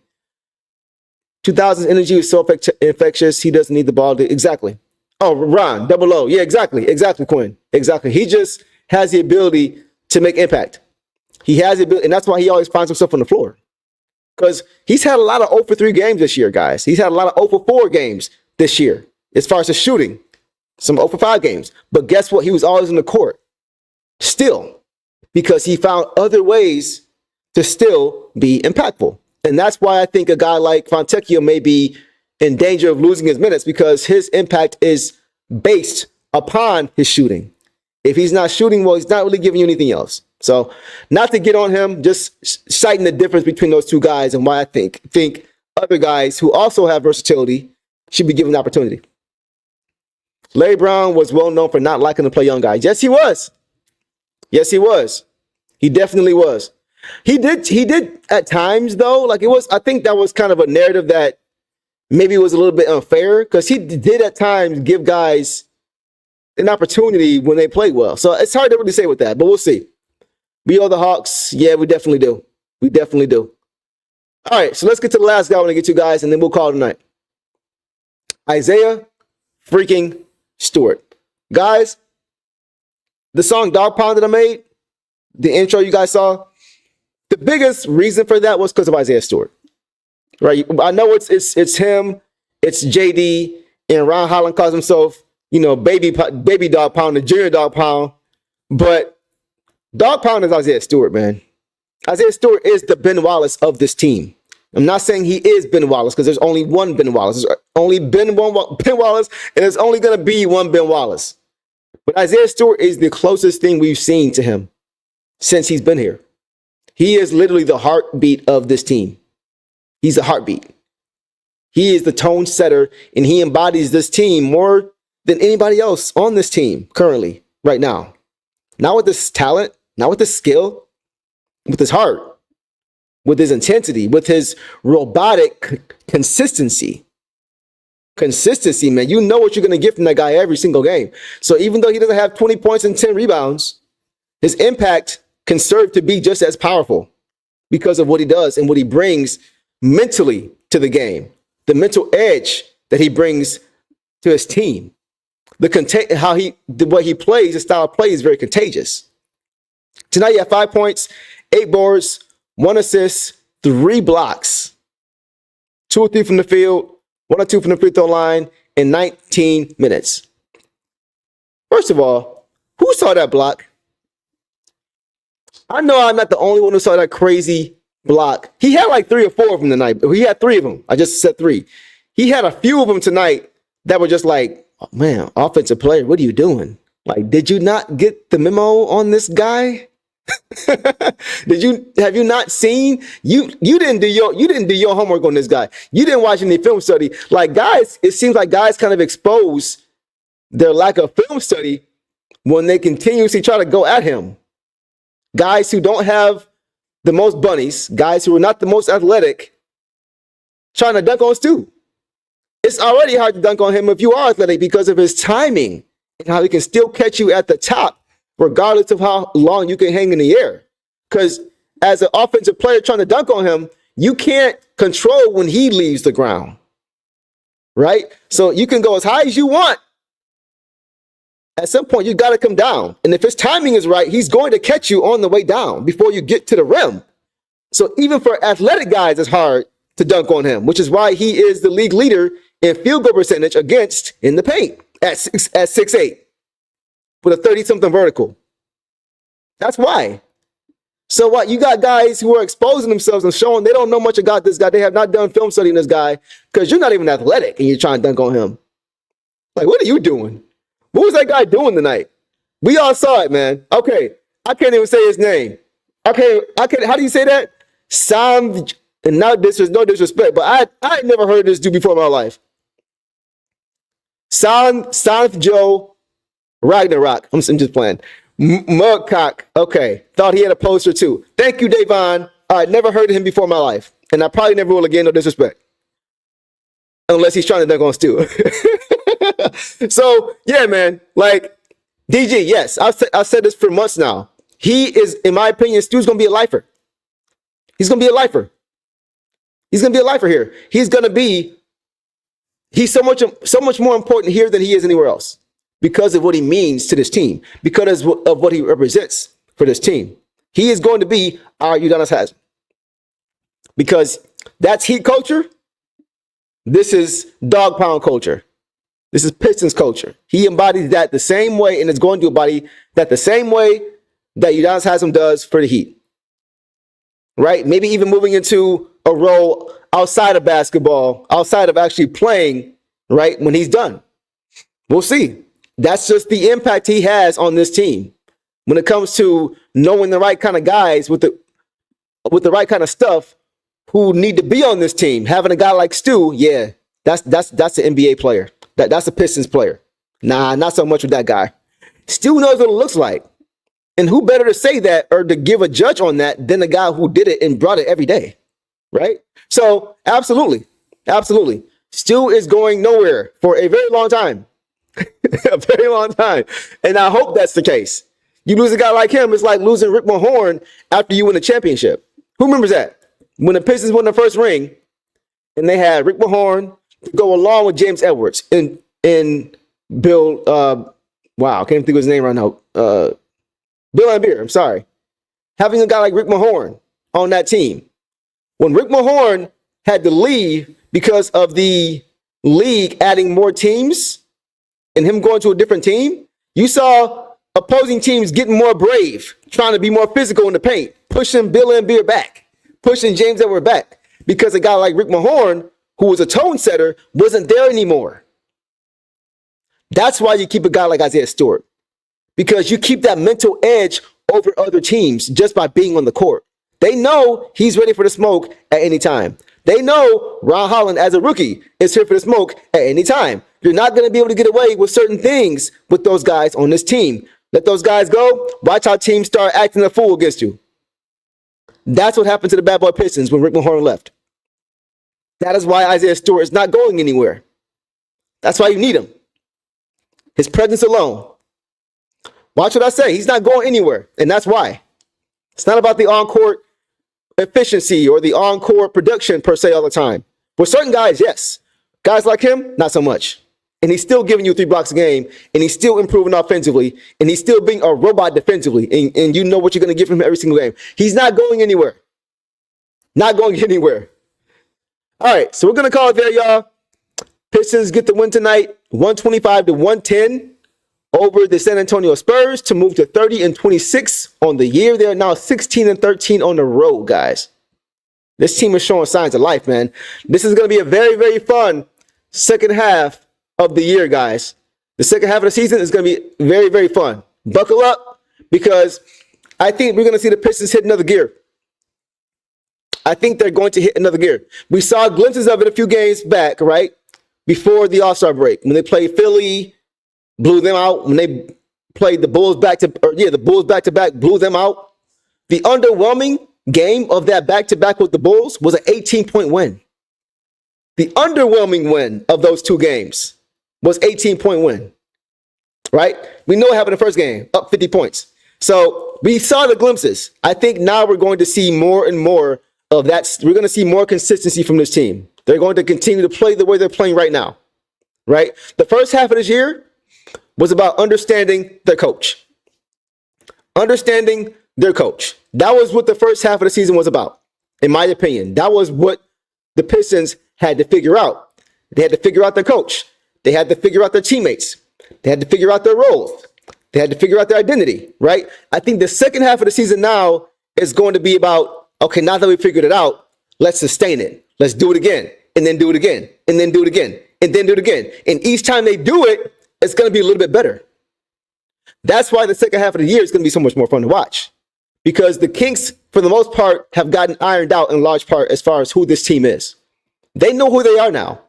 2000's energy was so infectious, he doesn't need the ball. Exactly. Oh, Ron, double O. Yeah, exactly, Quinn. Exactly. He just has the ability to make impact. He has the ability, and that's why he always finds himself on the floor. Because he's had a lot of 0 for 3 games this year, guys. He's had a lot of 0 for 4 games this year, as far as the shooting. Some 0 for 5 games. But guess what? He was always in the court. Still. Because he found other ways to still be impactful. And that's why I think a guy like Fontecchio may be in danger of losing his minutes, because his impact is based upon his shooting. If he's not shooting well, he's not really giving you anything else. So not to get on him, just citing the difference between those two guys and why I think other guys who also have versatility should be given the opportunity. Larry Brown was well known for not liking to play young guys. Yes, he was. Yes, he was. He definitely was. He did at times though. Like I think that was kind of a narrative that maybe was a little bit unfair because he did at times give guys an opportunity when they played well. So it's hard to really say with that, but we'll see. We are the Hawks. Yeah, we definitely do. We definitely do. All right, so let's get to the last guy I want to get to, guys, and then we'll call it a night. Isaiah freaking Stewart. Guys, the song Dog Pound that I made, the intro you guys saw, the biggest reason for that was because of Isaiah Stewart. Right? I know it's him, it's JD, and Ron Holland calls himself, baby Dog Pound, the junior Dog Pound, but Dog Pound is Isaiah Stewart, man. Isaiah Stewart is the Ben Wallace of this team. I'm not saying he is Ben Wallace because there's only one Ben Wallace. There's only Ben Wallace, and there's only going to be one Ben Wallace. But Isaiah Stewart is the closest thing we've seen to him since he's been here. He is literally the heartbeat of this team. He's a heartbeat. He is the tone setter, and he embodies this team more than anybody else on this team currently, right now. Not with this talent, not with this skill, with his heart, with his intensity, with his robotic consistency. Consistency, man. You know what you're going to get from that guy every single game. So even though he doesn't have 20 points and 10 rebounds, his impact can serve to be just as powerful because of what he does and what he brings mentally to the game. The mental edge that he brings to his team. The way he plays, his style of play is very contagious. Tonight he had 5 points, 8 boards, 1 assist, 3 blocks, 2 or 3 from the field, 1 or 2 from the free throw line in 19 minutes. First of all, who saw that block? I know I'm not the only one who saw that crazy block. He had like 3 or 4 of them tonight. He had 3 of them. I just said 3. He had a few of them tonight that were just like, oh, man, offensive player, what are you doing? Like, did you not get the memo on this guy? Have you not seen? You didn't do your homework on this guy. You didn't watch any film study. Like, guys, it seems like guys kind of expose their lack of film study when they continuously try to go at him. Guys who don't have the most bunnies, guys who are not the most athletic, trying to dunk on Stu. It's already hard to dunk on him if you are athletic because of his timing and how he can still catch you at the top, regardless of how long you can hang in the air. Because as an offensive player trying to dunk on him, you can't control when he leaves the ground, right? So you can go as high as you want. At some point, you got to come down. And if his timing is right, he's going to catch you on the way down before you get to the rim. So even for athletic guys, it's hard to dunk on him, which is why he is the league leader in field goal percentage against in the paint at 6'8", with a 30-something vertical. That's why. So what? You got guys who are exposing themselves and showing they don't know much about this guy. They have not done film study on this guy because you're not even athletic and you're trying to dunk on him. Like, what are you doing? What was that guy doing tonight? We all saw it, man. Okay, I can't even say his name. Okay, how do you say that? Sam, and no disrespect, but I had never heard this dude before in my life. Santh Joe Ragnarok. I'm just playing. Mugcock. Okay. Thought he had a poster too. Thank you, Davon. I never heard of him before in my life. And I probably never will again, no disrespect. Unless he's trying to dunk on Stu. So, yeah, man. Like, DG, yes. I've said this for months now. He is, in my opinion, Stu's going to be a lifer. He's going to be a lifer. He's going to be a lifer here. He's so much more important here than he is anywhere else because of what he means to this team, because of what he represents for this team. He is going to be our Udonis Haslem because that's Heat culture. This is dog pound culture. This is Pistons culture. He embodies that the same way and is going to embody that the same way that Udonis Haslem does for the Heat. Right? Maybe even moving into a role outside of basketball, outside of actually playing, right, when he's done. We'll see. That's just the impact he has on this team. When it comes to knowing the right kind of guys with the right kind of stuff who need to be on this team, having a guy like Stu, yeah, that's an NBA player. That's a Pistons player. Nah, not so much with that guy. Stu knows what it looks like. And who better to say that or to give a judge on that than the guy who did it and brought it every day, right? So absolutely. Stu is going nowhere for a very long time. A very long time. And I hope that's the case. You lose a guy like him, it's like losing Rick Mahorn after you win a championship. Who remembers that? When the Pistons won the first ring and they had Rick Mahorn to go along with James Edwards and Bill, I can't even think of his name right now. Bill Laimbeer, I'm sorry. Having a guy like Rick Mahorn on that team. When Rick Mahorn had to leave because of the league adding more teams and him going to a different team, you saw opposing teams getting more brave, trying to be more physical in the paint, pushing Bill Laimbeer back, pushing James Edwards back, because a guy like Rick Mahorn, who was a tone setter, wasn't there anymore. That's why you keep a guy like Isaiah Stewart, because you keep that mental edge over other teams just by being on the court. They know he's ready for the smoke at any time. They know Ron Holland, as a rookie, is here for the smoke at any time. You're not going to be able to get away with certain things with those guys on this team. Let those guys go. Watch how teams start acting a fool against you. That's what happened to the bad boy Pistons when Rick Mahorn left. That is why Isaiah Stewart is not going anywhere. That's why you need him. His presence alone. Watch what I say. He's not going anywhere, and that's why. It's not about the on-court efficiency or the on-court production per se all the time. With certain guys, yes. Guys like him, not so much. And he's still giving you 3 blocks a game, and he's still improving offensively, and he's still being a robot defensively, and you know what you're going to get from him every single game. He's not going anywhere. Not going anywhere. All right, so we're going to call it there, y'all. Pistons get the win tonight, 125-110 over the San Antonio Spurs to move to 30-26 on the year. They're now 16-13 on the road, guys. This team is showing signs of life, man. This is going to be a very, very fun second half of the year, guys. The second half of the season is going to be very, very fun. Buckle up, because I think we're going to see the Pistons hit another gear. I think they're going to hit another gear. We saw glimpses of it a few games back, right? Before the All-Star break, when they played Philly, blew them out. When they played the Bulls the Bulls back-to-back, blew them out. The underwhelming game of that back-to-back with the Bulls was an 18-point win. The underwhelming win of those two games was 18-point win, right? We know what happened in the first game, up 50 points. So we saw the glimpses. I think now we're going to see more and more of that. We're going to see more consistency from this team. They're going to continue to play the way they're playing right now, right? The first half of this year was about understanding their coach. Understanding their coach. That was what the first half of the season was about, in my opinion. That was what the Pistons had to figure out. They had to figure out their coach. They had to figure out their teammates. They had to figure out their roles. They had to figure out their identity, right? I think the second half of the season now is going to be about, okay, now that we figured it out, let's sustain it. Let's do it again, and then do it again, and then do it again, and then do it again. And each time they do it, it's going to be a little bit better. That's why the second half of the year is going to be so much more fun to watch, because the kinks, for the most part, have gotten ironed out in large part as far as who this team is. They know who they are now.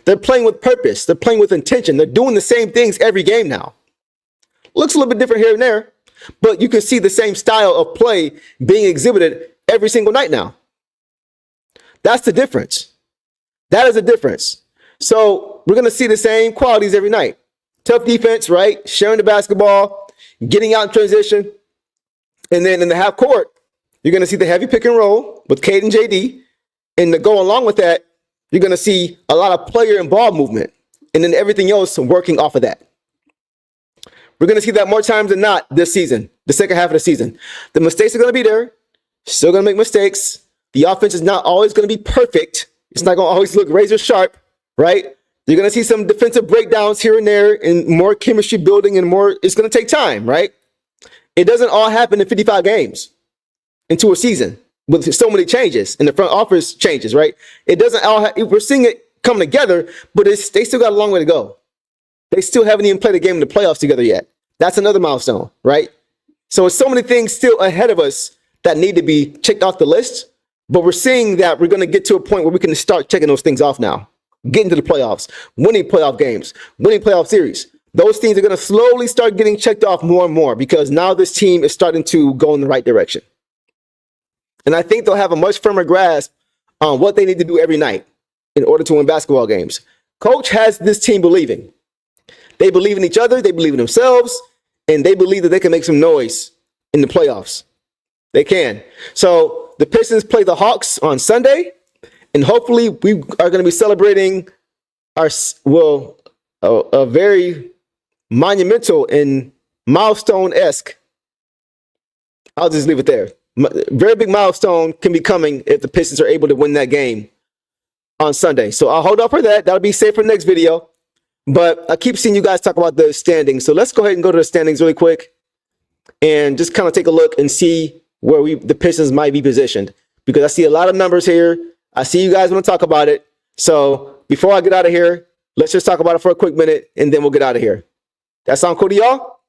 They're playing with purpose. They're playing with intention. They're doing the same things every game now. Looks a little bit different here and there, but you can see the same style of play being exhibited every single night now. That's the difference. That is the difference. So we're going to see the same qualities every night. Tough defense, right? Sharing the basketball, getting out in transition. And then in the half court, you're going to see the heavy pick and roll with Cade and JD. And to go along with that, you're going to see a lot of player and ball movement. And then everything else working off of that. We're going to see that more times than not this season, the second half of the season. The mistakes are going to be there. Still going to make mistakes. The offense is not always going to be perfect. It's not going to always look razor sharp, right? You're going to see some defensive breakdowns here and there and more chemistry building and more. It's going to take time, right? It doesn't all happen in 55 games into a season with so many changes and the front office changes, right? It doesn't all we're seeing it come together, but they still got a long way to go. They still haven't even played a game in the playoffs together yet. That's another milestone, right? So it's so many things still ahead of us that need to be checked off the list. But we're seeing that we're going to get to a point where we can start checking those things off now. Getting to the playoffs, winning playoff games, winning playoff series. Those things are going to slowly start getting checked off more and more because now this team is starting to go in the right direction. And I think they'll have a much firmer grasp on what they need to do every night in order to win basketball games. Coach has this team believing. They believe in each other, they believe in themselves, and they believe that they can make some noise in the playoffs. They can. So the Pistons play the Hawks on Sunday, and hopefully we are going to be celebrating a very monumental and milestone-esque. I'll just leave it there. Very big milestone can be coming if the Pistons are able to win that game on Sunday. So I'll hold off for that. That'll be safe for the next video. But I keep seeing you guys talk about the standings. So let's go ahead and go to the standings really quick and just kind of take a look and see where the Pistons might be positioned, because I see a lot of numbers here. I see you guys want to talk about it. So before I get out of here, let's just talk about it for a quick minute, and then we'll get out of here. That sound cool to y'all?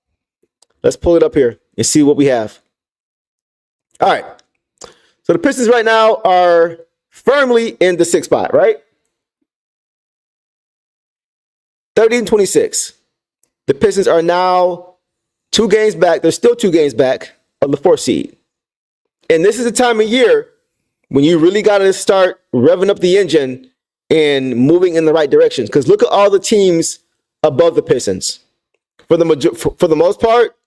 Let's pull it up here and see what we have. All right. So the Pistons right now are firmly in the 6th spot, right? 30-26. The Pistons are now 2 games back. They're still 2 games back of the 4th seed. And this is the time of year when you really got to start revving up the engine and moving in the right directions. Because look at all the teams above the Pistons. For the most part,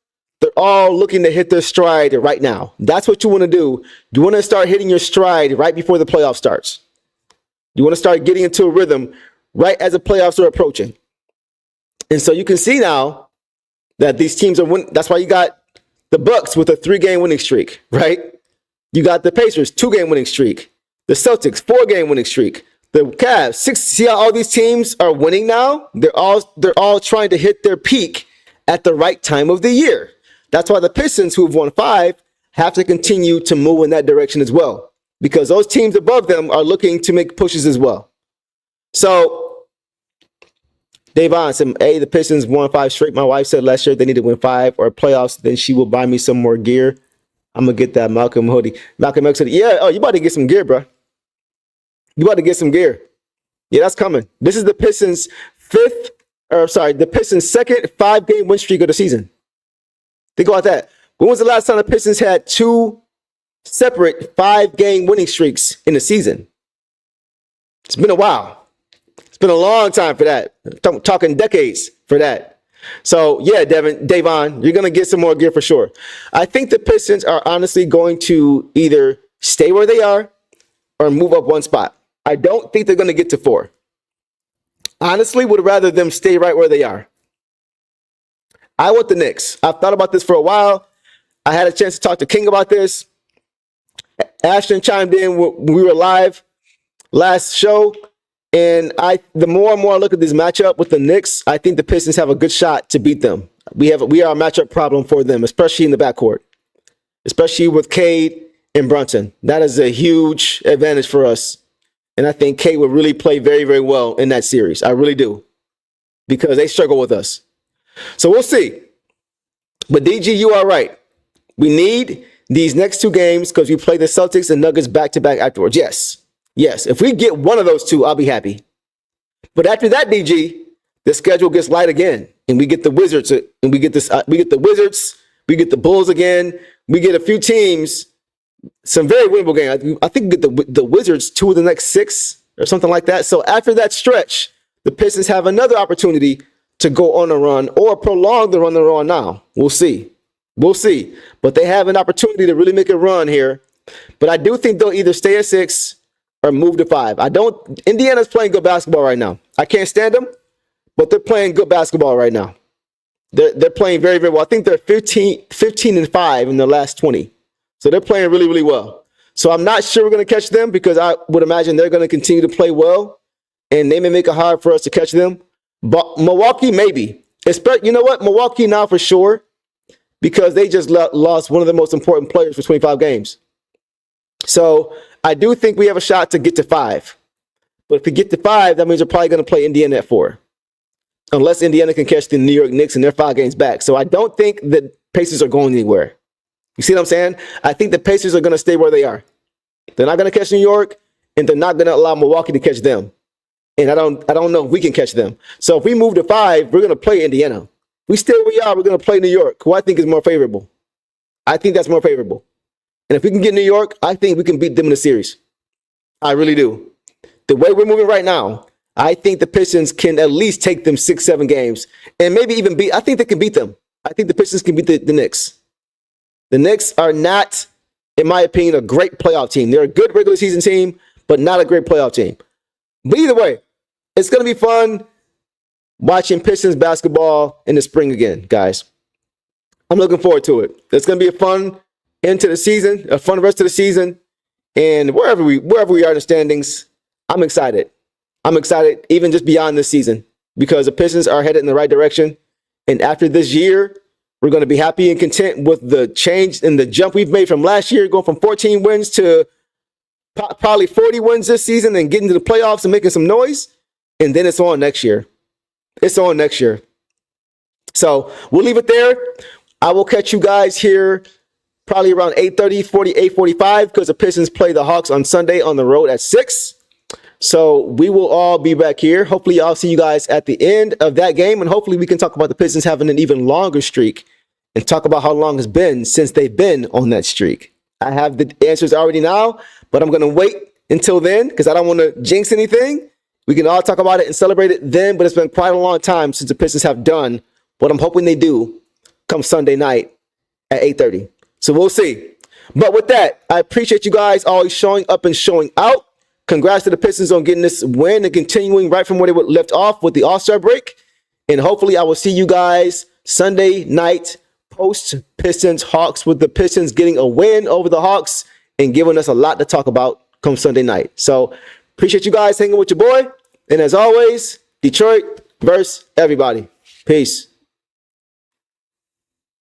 they're all looking to hit their stride right now. That's what you want to do. You want to start hitting your stride right before the playoff starts. You want to start getting into a rhythm right as the playoffs are approaching. And so you can see now that these teams are winning. That's why you got the Bucks with a 3-game winning streak, right? You got the Pacers, 2-game winning streak. The Celtics, 4-game winning streak. The Cavs, 6. See how all these teams are winning now? They're all trying to hit their peak at the right time of the year. That's why the Pistons, who have won 5, have to continue to move in that direction as well, because those teams above them are looking to make pushes as well. So Davon said, hey, the Pistons won 5 straight. My wife said last year they need to win 5 or playoffs, then she will buy me some more gear. I'm going to get that Malcolm hoodie. Malcolm X hoodie. Yeah, oh, you about to get some gear, bro. You about to get some gear. Yeah, that's coming. This is the Pistons' the Pistons' 2nd 5-game win streak of the season. Think about that. When was the last time the Pistons had 2 separate 5-game winning streaks in the season? It's been a while. It's been a long time for that. I'm talking decades for that. So, yeah, Davon, you're going to get some more gear for sure. I think the Pistons are honestly going to either stay where they are or move up 1 spot. I don't think they're going to get to 4. Honestly, would rather them stay right where they are. I want the Knicks. I've thought about this for a while. I had a chance to talk to King about this. Ashton chimed in when we were live last show. And the more and more I look at this matchup with the Knicks, I think the Pistons have a good shot to beat them. We are a matchup problem for them, especially in the backcourt, especially with Cade and Brunson. That is a huge advantage for us. And I think Cade will really play very, very well in that series. I really do, because they struggle with us. So we'll see. But DG, you are right. We need these next 2 games because we play the Celtics and Nuggets back-to-back afterwards. Yes, if we get one of those 2, I'll be happy. But after that, DG, the schedule gets light again, and we get the Wizards, and we get the Wizards, we get the Bulls again, we get a few teams, some very winnable games. I think we get the Wizards 2 of the next 6 or something like that. So after that stretch, the Pistons have another opportunity to go on a run or prolong the run they're on now. We'll see. But they have an opportunity to really make a run here. But I do think they'll either stay at 6 or move to 5. Indiana's playing good basketball right now. I can't stand them, but they're playing good basketball right now. They're playing very, very well. I think they're 15-5 in their last 20. So they're playing really, really well. So I'm not sure we're going to catch them, because I would imagine they're going to continue to play well, and they may make it hard for us to catch them. But Milwaukee, maybe. You know what? Milwaukee now for sure, because they just lost one of the most important players for 25 games. So I do think we have a shot to get to 5. But if we get to 5, that means we're probably going to play Indiana at 4. unless Indiana can catch the New York Knicks and they're 5 games back. So I don't think the Pacers are going anywhere. You see what I'm saying? I think the Pacers are going to stay where they are. They're not going to catch New York, and they're not going to allow Milwaukee to catch them. And I don't know if we can catch them. So if we move to 5, we're going to play Indiana. We stay where we are. We're going to play New York, who I think is more favorable. I think that's more favorable. And if we can get New York, I think we can beat them in the series. I really do. The way we're moving right now, I think the Pistons can at least take them 6, 7 games and maybe even beat. I think they can beat them. I think the Pistons can beat the Knicks. The Knicks are not, in my opinion, a great playoff team. They're a good regular season team, but not a great playoff team. But either way, it's going to be fun watching Pistons basketball in the spring again, guys. I'm looking forward to it. It's going to be a fun end to the season, a fun rest of the season. And wherever we are in the standings, I'm excited. I'm excited even just beyond this season because the Pistons are headed in the right direction. And after this year, we're going to be happy and content with the change and the jump we've made from last year, going from 14 wins to probably 40 wins this season and getting to the playoffs and making some noise. And then it's on next year. It's on next year. So we'll leave it there. I will catch you guys here probably around 8:30, 8:45 because the Pistons play the Hawks on Sunday on the road at 6. So we will all be back here. Hopefully I'll see you guys at the end of that game. And hopefully we can talk about the Pistons having an even longer streak and talk about how long it's been since they've been on that streak. I have the answers already now, but I'm going to wait until then because I don't want to jinx anything. We can all talk about it and celebrate it then, but it's been quite a long time since the Pistons have done what I'm hoping they do come Sunday night at 8:30. So we'll see. But with that, I appreciate you guys always showing up and showing out. Congrats to the Pistons on getting this win and continuing right from where they were left off with the All-Star break. And hopefully I will see you guys Sunday night post Pistons Hawks with the Pistons getting a win over the Hawks and giving us a lot to talk about come Sunday night. So appreciate you guys hanging with your boy. And as always, Detroit versus everybody. Peace.